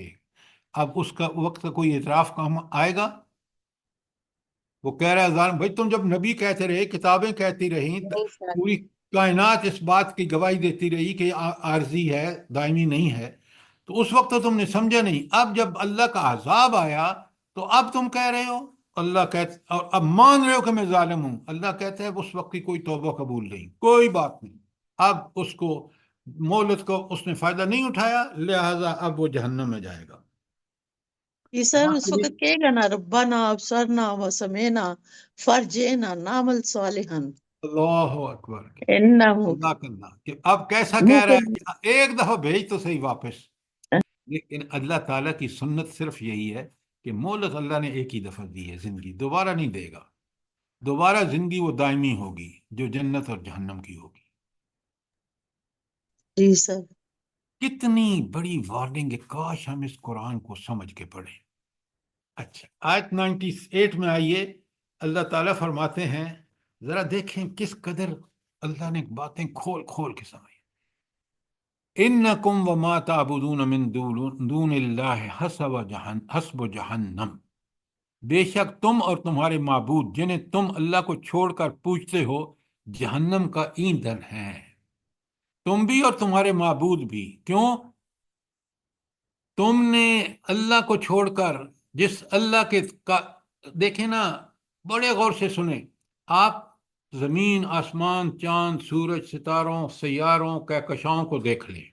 اب اس کا وقت کوئی اعتراف کام آئے گا؟ وہ کہہ رہا ہے ظالم۔ بھائی تم جب نبی کہتے رہے، کتابیں کہتی رہیں، نہیں سر، پوری کائنات اس بات کی گواہی دیتی رہی کہ یہ عارضی ہے، دائمی نہیں ہے، تو اس وقت تو تم نے سمجھا نہیں۔ اب جب اللہ کا عذاب آیا تو اب تم کہہ رہے ہو، اللہ کہتا، اور اب مان رہے ہو کہ میں ظالم ہوں۔ اللہ کہتا ہے اس وقت کی کوئی توبہ قبول نہیں، کوئی بات نہیں۔ اب اس کو مہلت کو اس نے فائدہ نہیں اٹھایا، لہذا اب وہ جہنم میں جائے گا۔ جی سر، اس وقت کہے گا نا ربنا ابصرنا وسمعنا فرجعنا نعمل صالحا اللہ اکبر، انه اللہ کرنا کہ اب کیسا منہ کہہ رہا سے ہے کہ ایک دفعہ بھیج تو صحیح واپس۔ لیکن اللہ تعالیٰ کی سنت صرف یہی ہے کہ مہلت اللہ نے ایک ہی دفعہ دی ہے، زندگی دوبارہ نہیں دے گا۔ دوبارہ زندگی وہ دائمی ہوگی جو جنت اور جہنم کی ہوگی۔ جی سر۔ کتنی بڑی وارننگ ہے، کاش ہم اس قرآن کو سمجھ کے پڑھیں۔ اچھا، آیت 98 میں آئیے، اللہ تعالیٰ فرماتے ہیں، ذرا دیکھیں کس قدر اللہ نے باتیں کھول کھول کے سمجھی۔ انکم وما تعبدون من دون اللہ حسب جہنم، بے شک تم اور تمہارے معبود جنہیں تم اللہ کو چھوڑ کر پوجتے ہو، جہنم کا ایندھن ہیں، تم بھی اور تمہارے معبود بھی۔ کیوں؟ تم نے اللہ کو چھوڑ کر جس اللہ کے دیکھیں نا، بڑے غور سے سنیں، آپ زمین، آسمان، چاند، سورج، ستاروں، سیاروں، کہکشاؤں کو دیکھ لیں،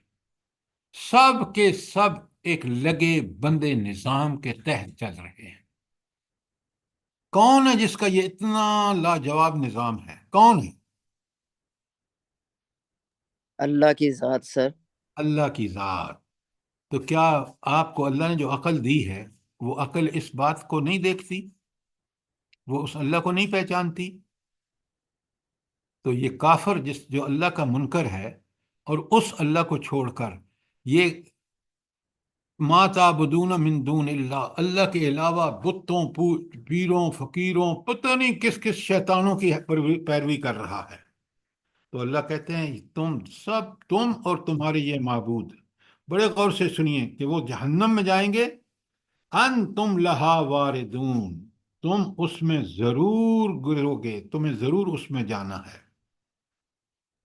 سب کے سب ایک لگے بندے نظام کے تحت چل رہے ہیں۔ کون ہے جس کا یہ اتنا لاجواب نظام ہے؟ کون ہے؟ اللہ کی ذات سر۔ اللہ کی ذات۔ تو کیا آپ کو اللہ نے جو عقل دی ہے، وہ عقل اس بات کو نہیں دیکھتی؟ وہ اس اللہ کو نہیں پہچانتی؟ تو یہ کافر جو اللہ کا منکر ہے اور اس اللہ کو چھوڑ کر یہ ما تعبدون من دون اللہ، اللہ کے علاوہ بتوں پیروں فقیروں پتہ نہیں کس کس شیطانوں کی پیروی کر رہا ہے، تو اللہ کہتے ہیں تم اور تمہارے یہ معبود بڑے غور سے سنیے کہ وہ جہنم میں جائیں گے، انتم لہا واردون، تم اس میں ضرور گرو گے، تمہیں ضرور اس میں جانا ہے۔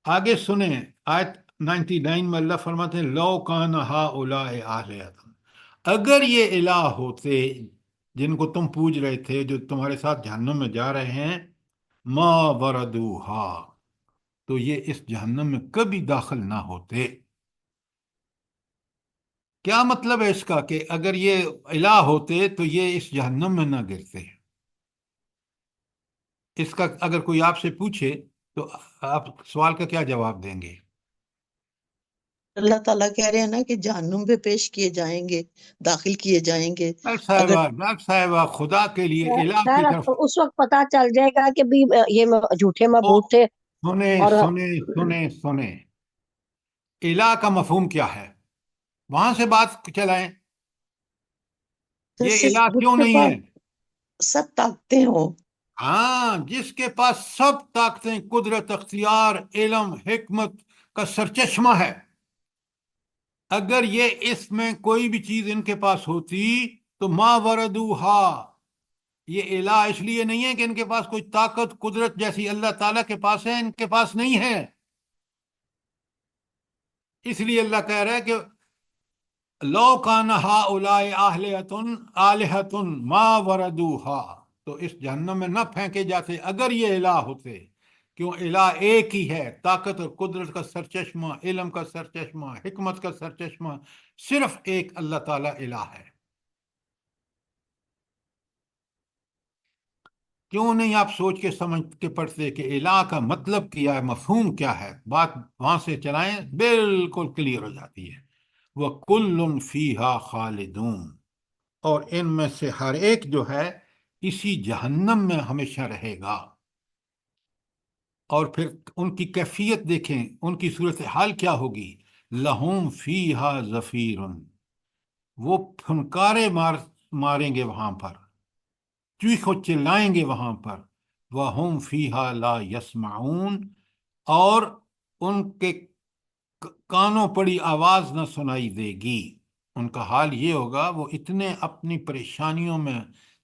آگے سنیں آیت 99 میں اللہ فرماتے ہیں لو کان ہؤلاء آلہۃ، اگر یہ الہ ہوتے جن کو تم پوج رہے تھے جو تمہارے ساتھ جہنم میں جا رہے ہیں، ما وردوہا، تو یہ اس جہنم میں کبھی داخل نہ ہوتے۔ کیا مطلب ہے اس کا کہ اگر یہ الہ ہوتے تو یہ اس جہنم میں نہ گرتے؟ اس کا اگر کوئی آپ سے پوچھے تو آپ سوال کا کیا جواب دیں گے؟ اللہ تعالیٰ کہہ رہے ہیں نا کہ جہنم پہ پیش کیے جائیں گے، داخل کیے جائیں گے۔ اگر ڈاکٹر صاحبہ خدا کے لیے الہ کی سر طرف اس وقت پتا چل جائے گا کہ بھی یہ جھوٹے معبود تھے۔ سنیں اور سنیں سنیں سنیں، الہ کا مفہوم کیا ہے؟ وہاں سے بات چلائیں، یہ الہ جس کیوں کے نہیں پاس ہے؟ سب طاقتیں ہوں، ہاں، جس کے پاس سب طاقتیں، قدرت، اختیار، علم، حکمت کا سرچشمہ ہے، اگر یہ اس میں کوئی بھی چیز ان کے پاس ہوتی تو ما وردوہا، یہ الہ اس لیے نہیں ہے کہ ان کے پاس کوئی طاقت قدرت جیسی اللہ تعالیٰ کے پاس ہے، ان کے پاس نہیں ہے۔ اس لیے اللہ کہہ رہا ہے کہ لو کان ہؤلاء آلہۃ ما وردوہا، تو اس جہنم میں نہ پھینکے جاتے اگر یہ الہ ہوتے، کیوں الہ ایک ہی ہے، طاقت اور قدرت کا سرچشمہ، علم کا سرچشمہ، حکمت کا سرچشمہ صرف ایک اللہ تعالیٰ الہ ہے۔ کیوں نہیں آپ سوچ کے سمجھ کے پڑھتے کہ الہ کا مطلب کیا ہے، مفہوم کیا ہے؟ بات وہاں سے چلائیں، بالکل کلیئر ہو جاتی ہے۔ وَكُلٌّ فِيهَا خَالِدُونَ، اور ان میں سے ہر ایک جو ہے اسی جہنم میں ہمیشہ رہے گا۔ اور پھر ان کی کیفیت دیکھیں، ان کی صورتحال کیا ہوگی؟ لَهُمْ فِيهَا زَفِيرٌ، وہ پھنکارے ماریں گے وہاں پر، چیخ و چلائیں گے وہاں پر، وَهُمْ فِيهَا لَا يَسْمَعُونَ، اور ان کے کانوں پڑی آواز نہ سنائی دے گی۔ ان کا حال یہ ہوگا، وہ اتنے اپنی پریشانیوں میں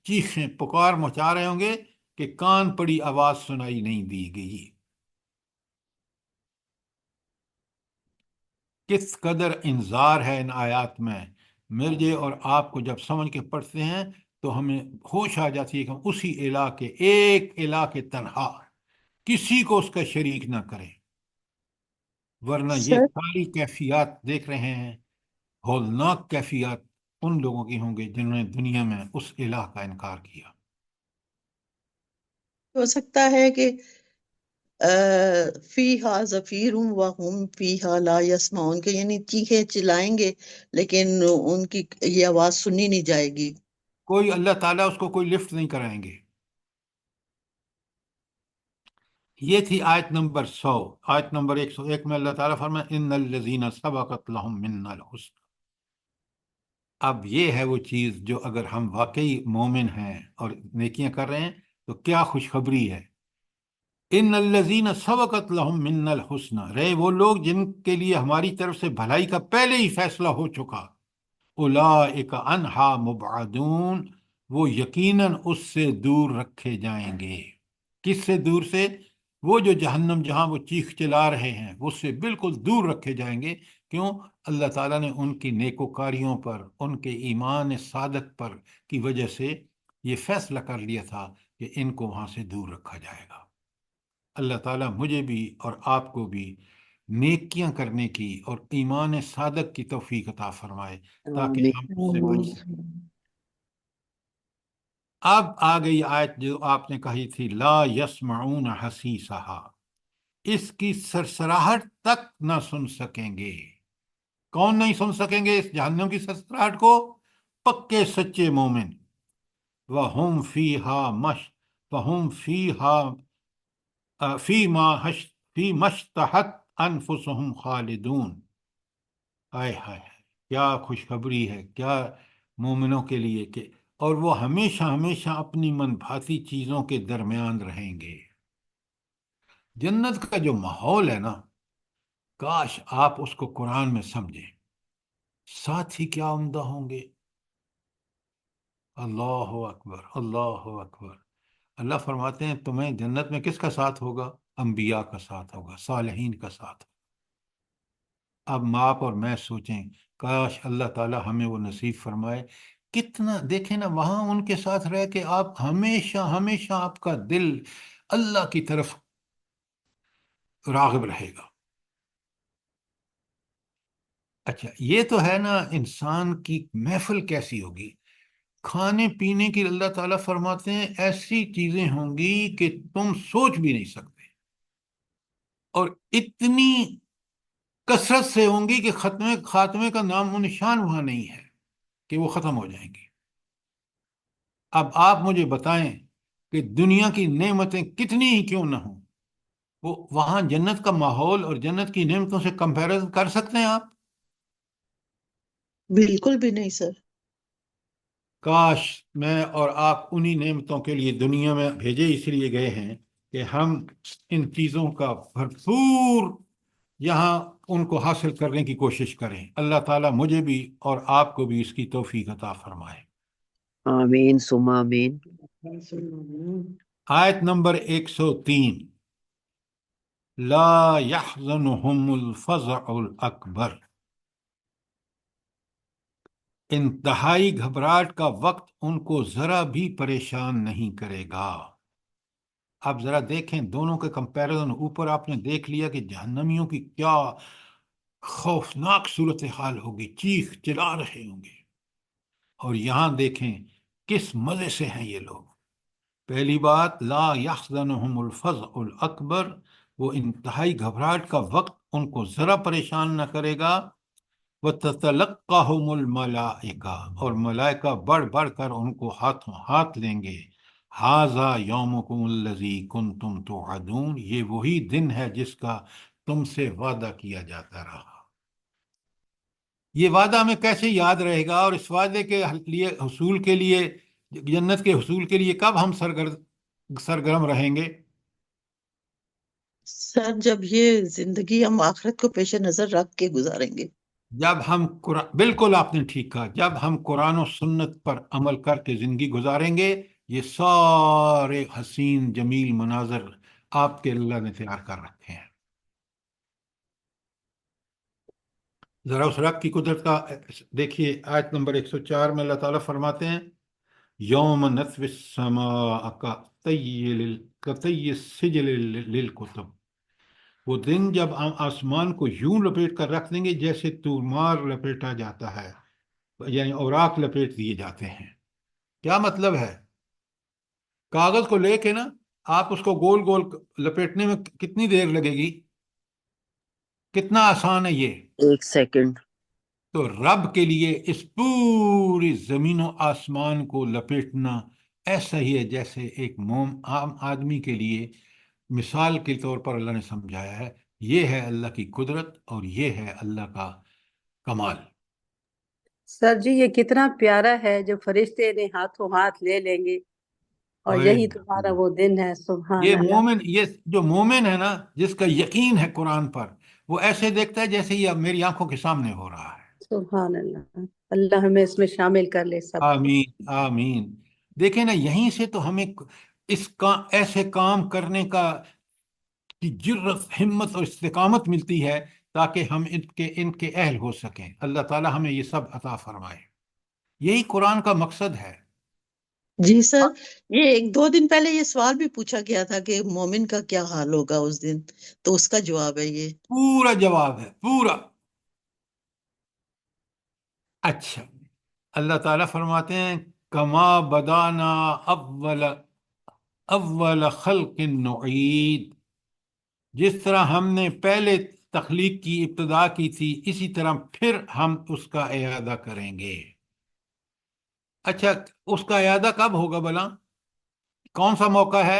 چیخیں پکار مچا رہے ہوں گے کہ کان پڑی آواز سنائی نہیں دی گئی۔ کس قدر انذار ہے ان آیات میں، مرجے اور آپ کو جب سمجھ کے پڑھتے ہیں تو ہمیں ہوش آ جاتی ہے کہ ہم اسی الہ کے، ایک الہ کے تنہا، کسی کو اس کا شریک نہ کریں، ورنہ یہ سر ساری کیفیات دیکھ رہے ہیں، ہولناک کیفیات ان لوگوں کی ہوں گے جنہوں نے دنیا میں اس الہ کا انکار کیا۔ ہو سکتا ہے کہ فیہا زفیرم وہم فیہا لا یسمعون، کہ یعنی چیخیں چلائیں گے لیکن ان کی یہ آواز سنی نہیں جائے گی۔ کوئی اللہ تعالیٰ اس کو کوئی لفٹ نہیں کرائیں گے۔ یہ تھی آیت نمبر 100۔ آیت نمبر 101 میں اللہ تعالیٰ فرمائے ان الذین سبقت لہم منا الحسنى، اب یہ ہے وہ چیز جو اگر ہم واقعی مومن ہیں اور نیکیاں کر رہے ہیں تو کیا خوشخبری ہے۔ ان الذین سبقت لہم منا الحسنى، رہے وہ لوگ جن کے لیے ہماری طرف سے بھلائی کا پہلے ہی فیصلہ ہو چکا، اولئک عنہا مبعدون، وہ یقیناً اس سے دور رکھے جائیں گے۔ کس سے دور سے؟ وہ جو جہنم جہاں وہ چیخ چلا رہے ہیں اس سے بالکل دور رکھے جائیں گے۔ کیوں؟ اللہ تعالیٰ نے ان کی نیکوکاریوں پر، ان کے ایمان صادق پر کی وجہ سے یہ فیصلہ کر لیا تھا کہ ان کو وہاں سے دور رکھا جائے گا۔ اللہ تعالیٰ مجھے بھی اور آپ کو بھی نیکیاں کرنے کی اور ایمان صادق کی توفیق عطا فرمائے تاکہ ہم اس سے بچ سکیں۔ اب آ گئی آیت جو آپ نے کہی تھی، لا یسمعون حسیسہا، اس کی سرسراہٹ تک نہ سن سکیں گے۔ کون نہیں سن سکیں گے اس جہنم کی سرسراہٹ کو؟ پکے سچے مومن۔ وَهُمْ فِيهَا فی مشتہت انفسہم خالدون. ہائے ہائے ہائے، کیا خوشخبری ہے کیا مومنوں کے لیے کہ اور وہ ہمیشہ ہمیشہ اپنی من بھاتی چیزوں کے درمیان رہیں گے. جنت کا جو ماحول ہے نا، کاش آپ اس کو قرآن میں سمجھیں، ساتھ ہی کیا عمدہ ہوں گے. اللہ اکبر، اللہ اکبر. اللہ فرماتے ہیں تمہیں جنت میں کس کا ساتھ ہوگا؟ انبیاء کا ساتھ ہوگا، صالحین کا ساتھ. اب آپ اور میں سوچیں، کاش اللہ تعالی ہمیں وہ نصیب فرمائے. کتنا دیکھیں نا، وہاں ان کے ساتھ رہ کے آپ ہمیشہ ہمیشہ آپ کا دل اللہ کی طرف راغب رہے گا. اچھا، یہ تو ہے نا انسان کی محفل کیسی ہوگی. کھانے پینے کی اللہ تعالیٰ فرماتے ہیں ایسی چیزیں ہوں گی کہ تم سوچ بھی نہیں سکتے، اور اتنی کثرت سے ہوں گی کہ خاتمے کا نام و نشان وہاں نہیں ہے کہ وہ ختم ہو جائیں گی. اب آپ مجھے بتائیں کہ دنیا کی نعمتیں کتنی ہی کیوں نہ ہوں، وہ وہاں جنت کا ماحول اور جنت کی نعمتوں سے کمپیرزن کر سکتے ہیں آپ؟ بالکل بھی نہیں سر. کاش میں اور آپ انہی نعمتوں کے لیے دنیا میں بھیجے اس لیے گئے ہیں کہ ہم ان چیزوں کا بھرپور یہاں ان کو حاصل کرنے کی کوشش کریں. اللہ تعالیٰ مجھے بھی اور آپ کو بھی اس کی توفیق عطا فرمائے. آمین ثم آمین. آیت نمبر 103، لا يحزنهم الفزع الاکبر. انتہائی گھبراہٹ کا وقت ان کو ذرا بھی پریشان نہیں کرے گا. آپ ذرا دیکھیں دونوں کے کمپیرزن. اوپر آپ نے دیکھ لیا کہ جہنمیوں کی کیا خوفناک صورتحال ہوگی، چیخ چلا رہے ہوں گے، اور یہاں دیکھیں کس مزے سے ہیں یہ لوگ. پہلی بات، لا یحزنہم الفزع الاکبر، وہ انتہائی گھبراہٹ کا وقت ان کو ذرا پریشان نہ کرے گا. وَتَتَلَقَّهُمُ الْمَلَائِكَةُ، اور ملائکہ بڑھ بڑھ کر ان کو ہاتھوں ہاتھ لیں گے. هَذَا يَوْمُكُمُ الَّذِي كُنْتُمْ تُوعَدُونَ، یہ وہی دن ہے جس کا تم سے وعدہ کیا جاتا رہا. یہ وعدہ ہمیں کیسے یاد رہے گا، اور اس وعدے کے لیے حصول کے لیے، جنت کے حصول کے لیے کب ہم سرگرم رہیں گے؟ سر جب یہ زندگی ہم آخرت کو پیش نظر رکھ کے گزاریں گے. جب ہم بالکل آپ نے ٹھیک کہا، جب ہم قرآن و سنت پر عمل کر کے زندگی گزاریں گے، یہ سارے حسین جمیل مناظر آپ کے اللہ نے تیار کر رکھے ہیں. ذرا اس رب کی قدرت کا دیکھیے. آیت نمبر 104 میں اللہ تعالیٰ فرماتے ہیں یوم نطوی السماء کطی السجل للکتب، وہ دن جب ہم آسمان کو یوں لپیٹ کر رکھ دیں گے جیسے تومار لپیٹا جاتا ہے، یعنی اوراق لپیٹ دیے جاتے ہیں. کیا مطلب ہے؟ کاغذ کو لے کے نا آپ اس کو گول گول لپیٹنے میں کتنی دیر لگے گی؟ کتنا آسان ہے یہ. 1 سیکنڈ. تو رب کے لیے اس پوری زمین و آسمان کو لپیٹنا ایسا ہی ہے جیسے ایک عام آدمی کے لیے مثال کے طور پر اللہ نے سمجھایا ہے. یہ ہے اللہ کی قدرت اور یہ ہے اللہ کا کمال. سر جی یہ کتنا پیارا ہے جو فرشتے انہیں ہاتھوں ہاتھ لے لیں گے، اور یہی تمہارا وہ دن ہے. سبحان یہ اللہ. مومن، یہ جو مومن ہے نا، جس کا یقین ہے قرآن پر، وہ ایسے دیکھتا ہے جیسے یہ میری آنکھوں کے سامنے ہو رہا ہے. سبحان اللہ. اللہ ہمیں اس میں شامل کر لے سب. آمین آمین. دیکھیں نا، یہیں سے تو ہمیں اس کا ایسے کام کرنے کی جرت، ہمت اور استقامت ملتی ہے تاکہ ہم ان کے اہل ہو سکیں. اللہ تعالی ہمیں یہ سب عطا فرمائے. یہی قرآن کا مقصد ہے. جی سر، یہ 1-2 دن پہلے یہ سوال بھی پوچھا گیا تھا کہ مومن کا کیا حال ہوگا اس دن، تو اس کا جواب ہے یہ. پورا جواب ہے، پورا. اچھا، اللہ تعالیٰ فرماتے ہیں کما بدانا اول خلق نعید، جس طرح ہم نے پہلے تخلیق کی ابتدا کی تھی اسی طرح پھر ہم اس کا اعادہ کریں گے. اچھا، اس کا اعادہ کب ہوگا بھلا؟ کون سا موقع ہے؟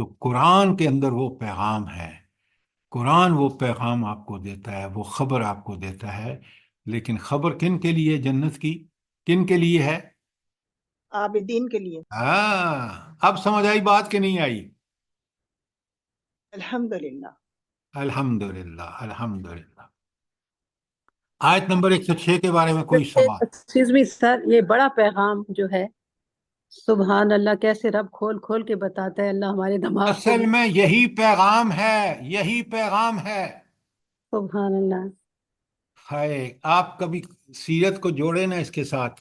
تو قرآن کے اندر وہ پیغام ہے، قرآن وہ پیغام آپ کو دیتا ہے، وہ خبر آپ کو دیتا ہے، لیکن خبر کن کے لیے جنت کی، کن کے لیے ہے؟ عابدین کے لیے۔ اب سمجھ آئی بات کہ نہیں آئی؟ الحمدللہ۔ الحمدللہ الحمدللہ۔ آیت نمبر 106 کے بارے میں کوئی سوال؟ ایکسکیوز می سر، یہ بڑا پیغام جو ہے، سبحان اللہ، کیسے رب کھول کھول کے بتاتا ہے، اللہ ہمارے دماغ کو اصل میں یہی پیغام ہے، یہی پیغام ہے۔ سبحان اللہ۔ ہے، آپ کبھی سیرت کو جوڑے نا اس کے ساتھ،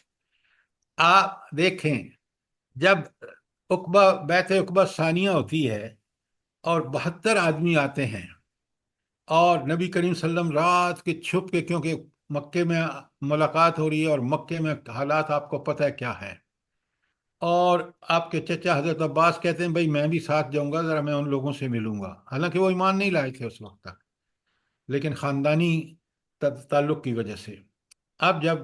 آپ دیکھیں جب بیعت عقبہ ثانیہ ہوتی ہے اور 72 آدمی آتے ہیں اور نبی کریم صلی اللہ علیہ وسلم رات کے چھپ کے، کیونکہ مکے میں ملاقات ہو رہی ہے اور مکے میں حالات آپ کو پتہ ہے کیا ہے، اور آپ کے چچا حضرت عباس کہتے ہیں بھائی میں بھی ساتھ جاؤں گا، ذرا میں ان لوگوں سے ملوں گا، حالانکہ وہ ایمان نہیں لائے تھے اس وقت تک، لیکن خاندانی تعلق کی وجہ سے۔ اب جب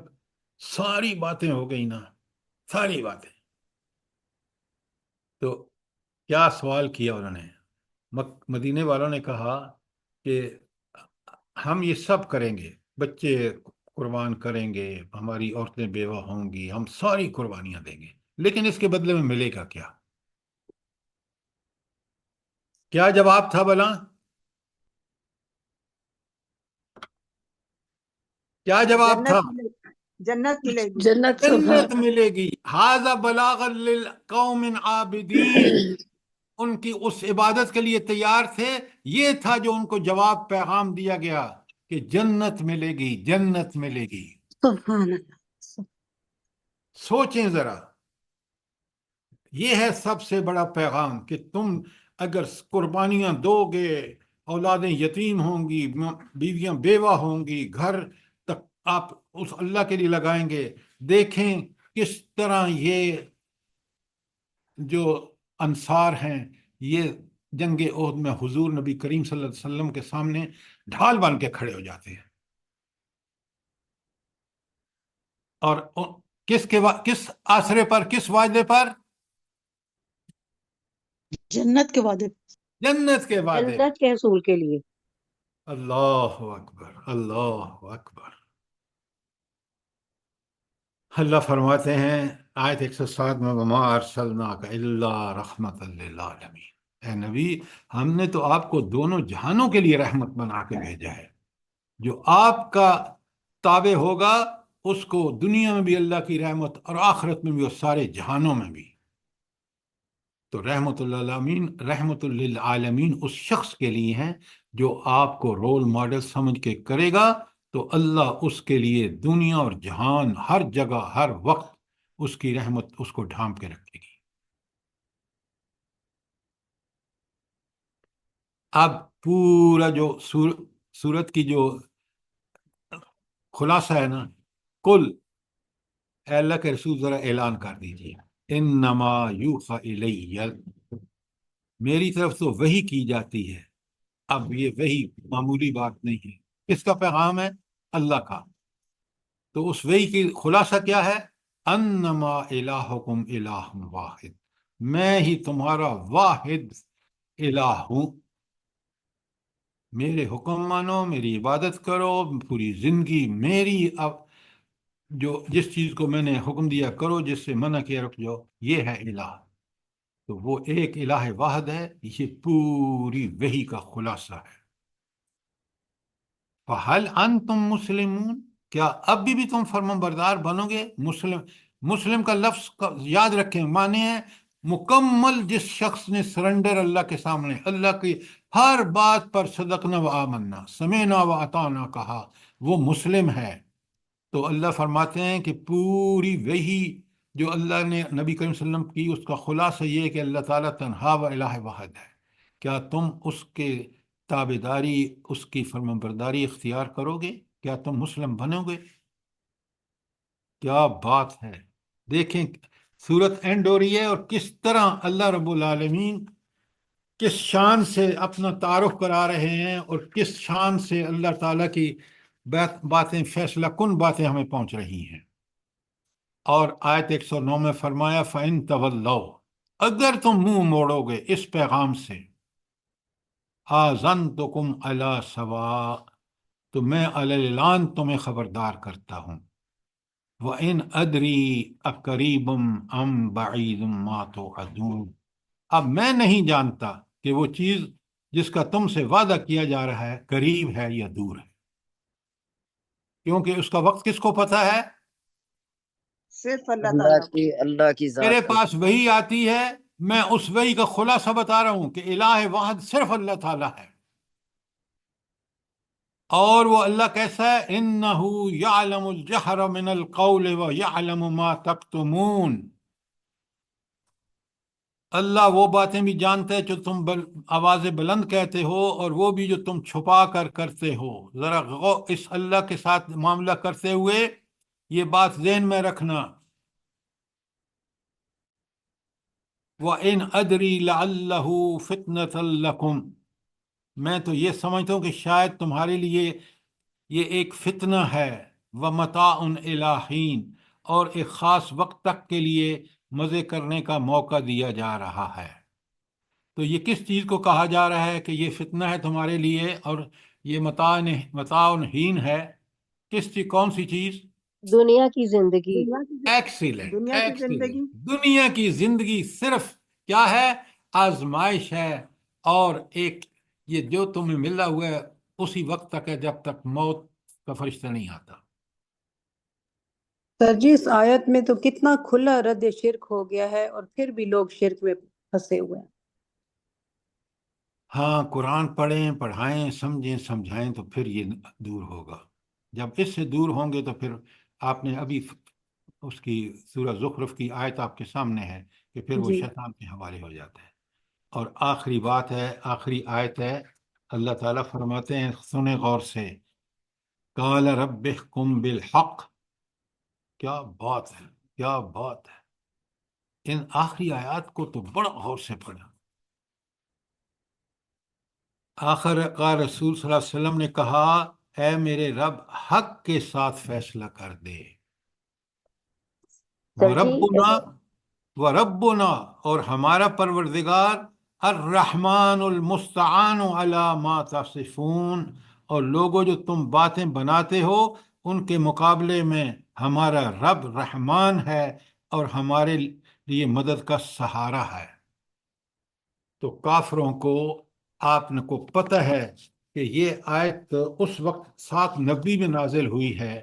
ساری باتیں ہو گئی نا، ساری باتیں، تو کیا سوال کیا انہوں نے؟ مدینے والوں نے کہا کہ ہم یہ سب کریں گے، بچے قربان کریں گے، ہماری عورتیں بیوہ ہوں گی، ہم ساری قربانیاں دیں گے، لیکن اس کے بدلے میں ملے گا کیا؟ کیا جواب تھا بلا؟ کیا جواب تھا؟ جنت ملے گی۔ جنت، جنت سبحان ملے گی۔ ھذا بلاغا للقوم عابدین، ان کی اس عبادت کے لیے تیار تھے، یہ تھا جو ان کو جواب پیغام دیا گیا کہ جنت ملے گی، جنت ملے گی۔ سبحان اللہ۔ سوچیں ذرا، یہ ہے سب سے بڑا پیغام کہ تم اگر قربانیاں دو گے، اولادیں یتیم ہوں گی، بیویاں بیوہ ہوں گی، گھر تک آپ اس اللہ کے لیے لگائیں گے۔ دیکھیں کس طرح یہ جو انصار ہیں، یہ جنگ احد میں حضور نبی کریم صلی اللہ علیہ وسلم کے سامنے ڈھال بن کے کھڑے ہو جاتے ہیں، اور کس آسرے پر، کس وعدے پر؟ جنت کے وعدے۔ جنت کے وعدے۔ جنت کے حصول کے لیے۔ اللہ اکبر، اللہ اکبر۔ اللہ فرماتے ہیں آیت 107 میں، وَمَا أَرْسَلْنَاكَ إِلَّا رَحْمَةً لِّلْعَالَمِينَ، اے نبی ہم نے تو آپ کو دونوں جہانوں کے لیے رحمت بنا کے بھیجا ہے، جو آپ کا تابع ہوگا اس کو دنیا میں بھی اللہ کی رحمت اور آخرت میں بھی اور سارے جہانوں میں بھی۔ تو رحمت للعالمین، رحمت للعالمین اس شخص کے لیے ہیں جو آپ کو رول ماڈل سمجھ کے کرے گا، تو اللہ اس کے لیے دنیا اور جہان، ہر جگہ ہر وقت اس کی رحمت اس کو ڈھانپ کے رکھے گی۔ اب پورا جو سورت کی جو خلاصہ ہے نا، کل اے اللہ کے رسول ذرا اعلان کر دیجیے، انما یوحی الی، میری طرف تو وحی کی جاتی ہے۔ اب یہ وحی معمولی بات نہیں ہے، کس کا پیغام ہے؟ اللہ کا۔ تو اس وحی کی خلاصہ کیا ہے؟ انما الہکم الہ واحد، میں ہی تمہارا واحد الہ ہوں، میرے حکم مانو، میری عبادت کرو، پوری زندگی میری، اب جس چیز کو میں نے حکم دیا کرو، جس سے منع کیا رکھ جاؤ، یہ ہے الہ۔ تو وہ ایک الہ واحد ہے، یہ پوری وحی کا خلاصہ ہے۔ فَهَلْ أَنْتُمْ مُسْلِمُونَ، کیا اب بھی تم فرمان بردار بنو گے؟ مسلم کا لفظ یاد رکھیں، معنی ہے مکمل، جس شخص نے سرنڈر اللہ کے سامنے، اللہ کی ہر بات پر صدقنا و آمنا، سمعنا و اطعنا کہا، وہ مسلم ہے۔ تو اللہ فرماتے ہیں کہ پوری وحی جو اللہ نے نبی کریم صلی اللہ علیہ وسلم کی، اس کا خلاصہ یہ ہے کہ اللہ تعالیٰ تنہا و الہ واحد ہے۔ کیا تم اس کے تابعداری، اس کی فرمانبرداری اختیار کرو گے؟ کیا تم مسلم بنو گے؟ کیا بات ہے! دیکھیں سورت اینڈ ہو رہی ہے اور کس طرح اللہ رب العالمین کس شان سے اپنا تعارف کرا رہے ہیں، اور کس شان سے اللہ تعالیٰ کی باتیں، فیصلہ کن باتیں ہمیں پہنچ رہی ہیں۔ اور آیت 109 میں فرمایا فَإِن تَوَلَّوْا، اگر تم منہ موڑو گے اس پیغام سے، آذنتکم علی سوا، تو میں علی اعلان تمہیں خبردار کرتا ہوں، وَإِنْ أَدْرِي أَقَرِيبٌ أَمْ بَعِيدٌ مَا تُوعَدُونَ، اب میں نہیں جانتا کہ وہ چیز جس کا تم سے وعدہ کیا جا رہا ہے قریب ہے یا دور ہے، کیونکہ اس کا وقت کس کو پتہ ہے؟ صرف اللہ تعالیٰ کو۔ اللہ کی میرے ذات کو۔ پاس وحی آتی ہے، میں اس وحی کا خلاصہ بتا رہا ہوں کہ الہ واحد صرف اللہ تعالیٰ ہے، اور وہ اللہ کیسا ہے؟ انہو یعلم الجہر من القول ویعلم ما تکتمون، اللہ وہ باتیں بھی جانتا ہے جو تم آواز بلند کہتے ہو، اور وہ بھی جو تم چھپا کر کرتے ہو۔ ذرا اس اللہ کے ساتھ معاملہ کرتے ہوئے یہ بات ذہن میں رکھنا، وَإِنْ أَدْرِي لَعَلَّهُ فِتْنَةً لَكُمْ، میں تو یہ سمجھتا ہوں کہ شاید تمہارے لیے یہ ایک فتنہ ہے، وَمَتَاعٌ إِلَىٰ حِینٍ، اور ایک خاص وقت تک کے لیے مزے کرنے کا موقع دیا جا رہا ہے۔ تو یہ کس چیز کو کہا جا رہا ہے کہ یہ فتنہ ہے تمہارے لیے، اور یہ متاع حین ہے؟ کون سی چیز؟ دنیا کی زندگی۔ ایکسیلنٹ، دنیا کی زندگی۔ دنیا کی زندگی صرف کیا ہے؟ آزمائش ہے، اور ایک یہ جو تمہیں ملا ہوا ہے اسی وقت تک ہے جب تک موت کا فرشتہ نہیں آتا۔ سر جی اس آیت میں تو کتنا کھلا رد شرک ہو گیا ہے، اور پھر بھی لوگ شرک میں پھنسے ہوئے ہیں۔ ہاں، قرآن پڑھیں، پڑھائیں، سمجھیں، سمجھائیں تو پھر یہ دور ہوگا۔ جب اس سے دور ہوں گے تو پھر آپ نے ابھی اس کی سورہ زخرف کی آیت آپ کے سامنے ہے کہ پھر وہ جی شیطان کے حوالے ہو جاتا ہے۔ اور آخری بات ہے، آخری آیت ہے، اللہ تعالیٰ فرماتے ہیں، سنیں غور سے، قال رب احکم بالحق، کیا بات ہے، کیا بات ہے! ان آخری آیات کو تو بڑا غور سے پڑھا۔ آخر کا رسول صلی اللہ علیہ وسلم نے کہا، اے میرے رب حق کے ساتھ فیصلہ کر دے، سر جی وربنا وربنا، اور ہمارا پروردگار الرحمن المستعان علی ما تصفون، اور لوگوں جو تم باتیں بناتے ہو ان کے مقابلے میں ہمارا رب رحمان ہے اور ہمارے لیے مدد کا سہارا ہے۔ تو کافروں کو آپ کو پتہ ہے کہ یہ آیت اس وقت 7 نبی میں نازل ہوئی ہے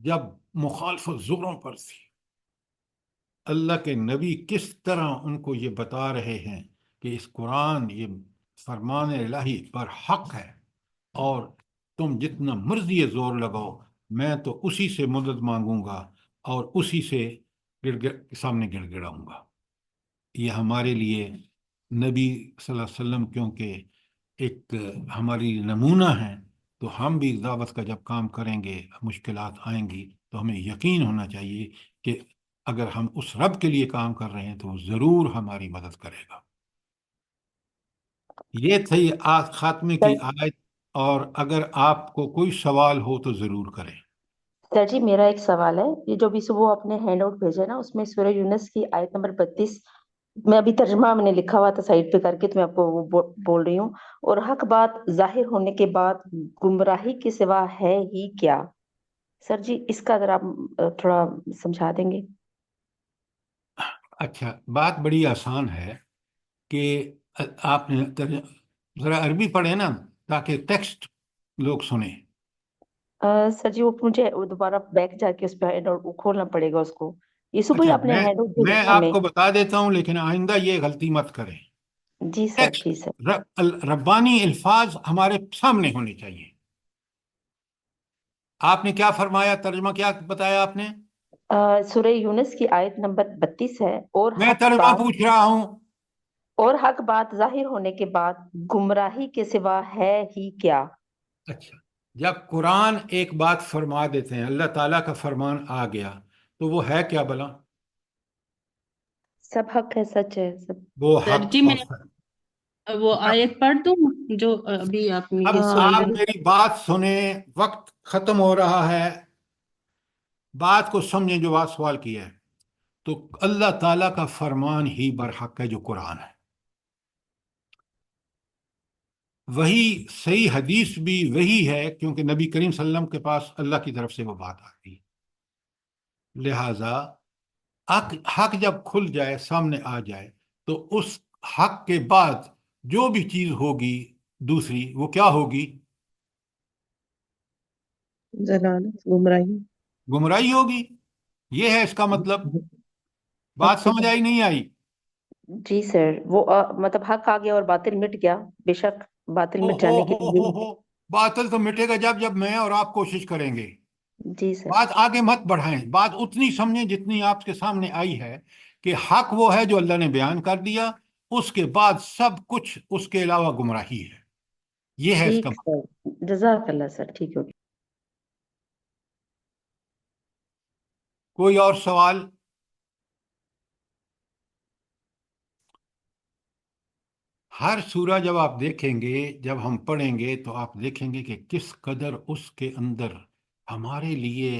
جب مخالفت زوروں پر تھی۔ اللہ کے نبی کس طرح ان کو یہ بتا رہے ہیں کہ اس قرآن، یہ فرمان الہی پر حق ہے، اور تم جتنا مرضی زور لگاؤ، میں تو اسی سے مدد مانگوں گا اور اسی سے سامنے گڑ گڑاؤں گا۔ یہ ہمارے لیے نبی صلی اللہ علیہ وسلم کیونکہ ایک ہماری نمونہ ہیں، تو ہم بھی دعوت کا جب کام کریں گے، مشکلات آئیں گی تو ہمیں یقین ہونا چاہیے کہ اگر ہم اس رب کے لیے کام کر رہے ہیں تو وہ ضرور ہماری مدد کرے گا۔ یہ تھی خاتمے کی آیت، اور اگر آپ کو کوئی سوال ہو تو ضرور کریں۔ سر جی میرا ایک سوال ہے، یہ جو بھی صبح آپ نے ہینڈ آؤٹ بھیجا نا، اس میں سورہ یونس کی آیت نمبر 32، میں ابھی ترجمہ میں نے لکھا ہوا تھا سائڈ پہ کر کے، تو میں آپ کو وہ بول رہی ہوں، اور حق بات ظاہر ہونے کے بعد گمراہی کے سوا ہے ہی کیا؟ سر جی اس کا اگر آپ تھوڑا سمجھا دیں گے۔ اچھا، بات بڑی آسان ہے کہ آپ نے ذرا عربی پڑھیں نا تاکہ ٹیکسٹ لوگ سنیں۔ سر جی وہ مجھے دوبارہ بیک جا کے اس پہ ہینڈ آؤٹ کھولنا پڑے گا اس کو، یہ صبح ہی اچھا، آپ نے ہینڈ آؤٹ میں بھیجا تھا آپ ہمیں۔ کو بتا دیتا ہوں، لیکن آئندہ یہ غلطی مت کریں۔ جی سر، ٹیکسٹ جی سر۔ ربانی الفاظ ہمارے سامنے ہونے چاہیے۔ آپ نے کیا فرمایا؟ ترجمہ کیا بتایا آپ نے؟ سورہ یونس کی آیت نمبر 32 ہے، میں ترجمہ پوچھ رہا ہوں۔ اور حق بات ظاہر ہونے کے بعد گمراہی کے سوا ہے ہی کیا؟ اچھا، جب قرآن ایک بات فرما دیتے ہیں، اللہ تعالیٰ کا فرمان آ گیا، تو وہ ہے کیا بلا؟ سب حق ہے، سچ ہے سب۔ وہ سر حق جی اور میں وہ آیت پڑھ دوں جو ابھی آپ نے اب یہ آپ سنائی۔ میری بات سنیں، وقت ختم ہو رہا ہے، بات کو سمجھیں جو بات سوال کیا ہے۔ تو اللہ تعالیٰ کا فرمان ہی برحق ہے جو قرآن ہے، وہی صحیح حدیث بھی وہی ہے، کیونکہ نبی کریم صلی اللہ علیہ وسلم کے پاس اللہ کی طرف سے وہ بات آتی ہے۔ لہذا حق جب کھل جائے، سامنے آ جائے، تو اس حق کے بعد جو بھی چیز ہوگی دوسری، وہ کیا ہوگی؟ ضلالت، گمراہی۔ گمراہی ہوگی۔ یہ ہے اس کا مطلب۔ بات اچھا سمجھ آئی نہیں آئی؟ جی سر، وہ مطلب حق آ گیا اور باطل مٹ گیا، بے شک باطل ہو مٹ ہو جانے کی ہو ہو ہو باطل تو مٹے گا جب میں اور آپ کوشش کریں گے۔ جی سر، بات آگے مت بڑھائیں، بات اتنی سمجھیں جتنی آپ کے سامنے آئی ہے، کہ حق وہ ہے جو اللہ نے بیان کر دیا، اس کے بعد سب کچھ اس کے علاوہ گمراہی ہے۔ یہ ہے اس کا ٹھیک مطلب۔ سر، جزاک اللہ سر، ٹھیک ہو گیا۔ کوئی اور سوال؟ ہر سورہ جب آپ دیکھیں گے، جب ہم پڑھیں گے، تو آپ دیکھیں گے کہ کس قدر اس کے اندر ہمارے لیے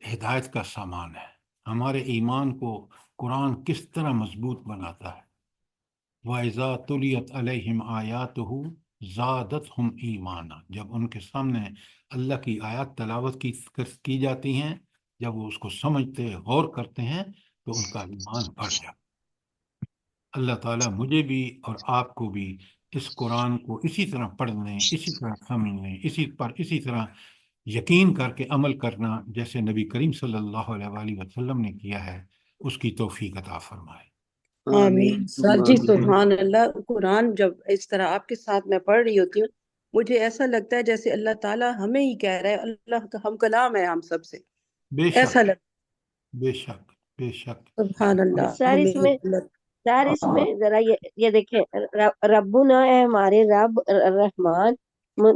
ہدایت کا سامان ہے، ہمارے ایمان کو قرآن کس طرح مضبوط بناتا ہے۔ وَإِذَا تُلِيَتْ عَلَيْهِمْ آيَاتُهُ زَادَتْهُمْ ایمانا، جب ان کے سامنے اللہ کی آیات تلاوت کی جاتی ہیں، جب وہ اس کو سمجھتے غور کرتے ہیں، تو ان کا ایمان بڑھ جاتا ہے۔ اللہ تعالیٰ مجھے بھی اور آپ کو بھی اس قرآن کو اسی طرح پڑھنے، اسی طرح سمجھنے، اسی طرح یقین کر کے عمل کرنا جیسے نبی کریم صلی اللہ علیہ وآلہ وسلم نے کیا ہے، اس کی توفیق عطا فرمائے۔ آمین ثم جی آمین۔ سبحان اللہ، قرآن جب اس طرح آپ کے ساتھ میں پڑھ رہی ہوتی ہوں، مجھے ایسا لگتا ہے جیسے اللہ تعالیٰ ہمیں ہی کہہ رہا ہے، اللہ کا ہم کلام ہے ہم سب سے، بے ایسا شک، لگتا بے شک، بے شک۔ ہے۔ سبحان اللہ، سر ہمیں اس میں اللہ سر اس میں ذرا یہ دیکھیں، ربنا ہے ہمارے رب رحمان،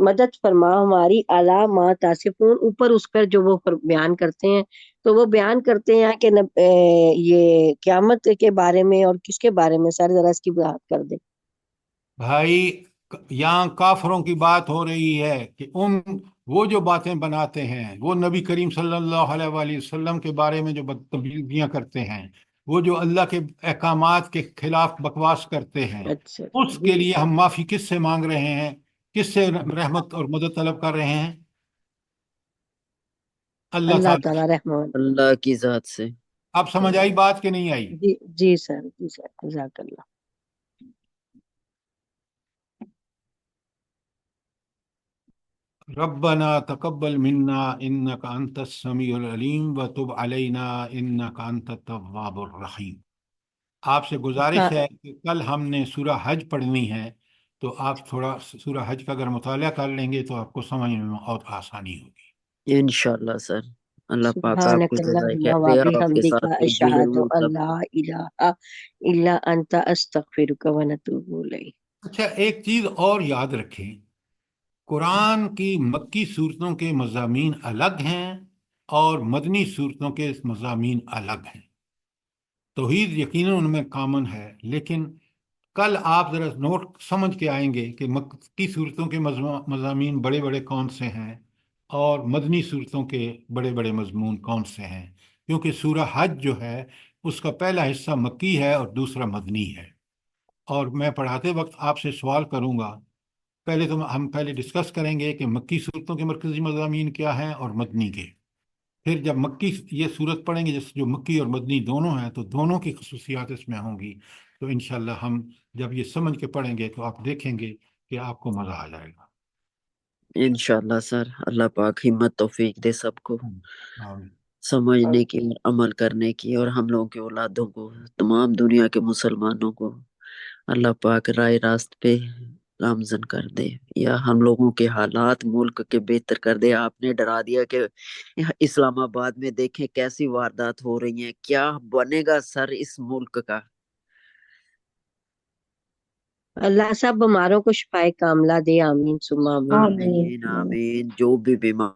مدد فرما ہماری اعلیٰ ما تصفون، اوپر اس پر جو وہ بیان کرتے ہیں، تو وہ بیان کرتے ہیں کہ یہ قیامت کے بارے میں اور کس کے بارے میں؟ سر ذرا اس کی وضاحت کر دیں۔ بھائی، یہاں کافروں کی بات ہو رہی ہے کہ وہ جو باتیں بناتے ہیں، وہ نبی کریم صلی اللہ علیہ وآلہ وسلم کے بارے میں جو بدتمیزیاں کرتے ہیں، وہ جو اللہ کے احکامات کے خلاف بکواس کرتے ہیں، اچھا اس کے لیے ہم معافی کس سے مانگ رہے ہیں؟ کس سے رحمت اور مدد طلب کر رہے ہیں؟ اللہ اللہ تعالیٰ۔ تعالیٰ رحمان۔ اللہ کی ذات سے۔ اب سمجھ آئی بات کہ نہیں آئی؟ جی سر، جی سر، جزاک اللہ۔ ربنا تقبل منا انك انت السميع العليم وتب علينا انك انت التواب الرحیم۔ آپ سے گزارش ہے کہ کل ہم نے سورہ حج پڑھنی ہے، تو آپ تھوڑا سورہ حج کا اگر مطالعہ کر لیں گے تو آپ کو سمجھنے میں بہت آسانی ہوگی۔ انشاءاللہ سر، اللہ پاک آپ کو سبحانک جزائے اللہم خیر و دے، اور آپ کے بحمدک ساتھ اشہد ضرور ان سب۔ لا الہ الا انت استغفرک و اتوب الیک۔ اچھا، ایک چیز اور یاد رکھیں، قرآن کی مکی صورتوں کے مضامین الگ ہیں اور مدنی صورتوں کے مضامین الگ ہیں۔ توحید یقیناً ان میں کامن ہے، لیکن کل آپ ذرا نوٹ سمجھ کے آئیں گے کہ مکی صورتوں کے مضامین بڑے بڑے کون سے ہیں اور مدنی صورتوں کے بڑے بڑے مضمون کون سے ہیں، کیونکہ سورہ حج جو ہے اس کا پہلا حصہ مکی ہے اور دوسرا مدنی ہے۔ اور میں پڑھاتے وقت آپ سے سوال کروں گا، پہلے تو ہم ڈسکس کریں گے کہ مکی صورتوں کے مرکزی مضامین کیا ہیں اور مدنی کے، پھر جب مکی یہ صورت پڑھیں گے جس جو مکی اور مدنی دونوں ہیں، تو دونوں کی خصوصیات اس میں ہوں گی، تو انشاءاللہ ہم جب یہ سمجھ کے پڑھیں گے تو آپ دیکھیں گے کہ آپ کو مزہ آ جائے گا۔ انشاءاللہ سر، اللہ پاک ہمت توفیق دے سب کو آمین۔ سمجھنے کی اور عمل کرنے کی، اور ہم لوگوں کے اولادوں کو، تمام دنیا کے مسلمانوں کو اللہ پاک رائے راست پہ گامزن کر دے، یا ہم لوگوں کے حالات ملک کے بہتر کر دے۔ آپ نے ڈرا دیا کہ اسلام آباد میں دیکھیں کیسی واردات ہو رہی ہیں، کیا بنے گا سر اس ملک کا؟ اللہ سب بیماروں کو شفائے کاملہ دے، آمین ثم آمین۔ آمین آمین۔ جو بھی بیمار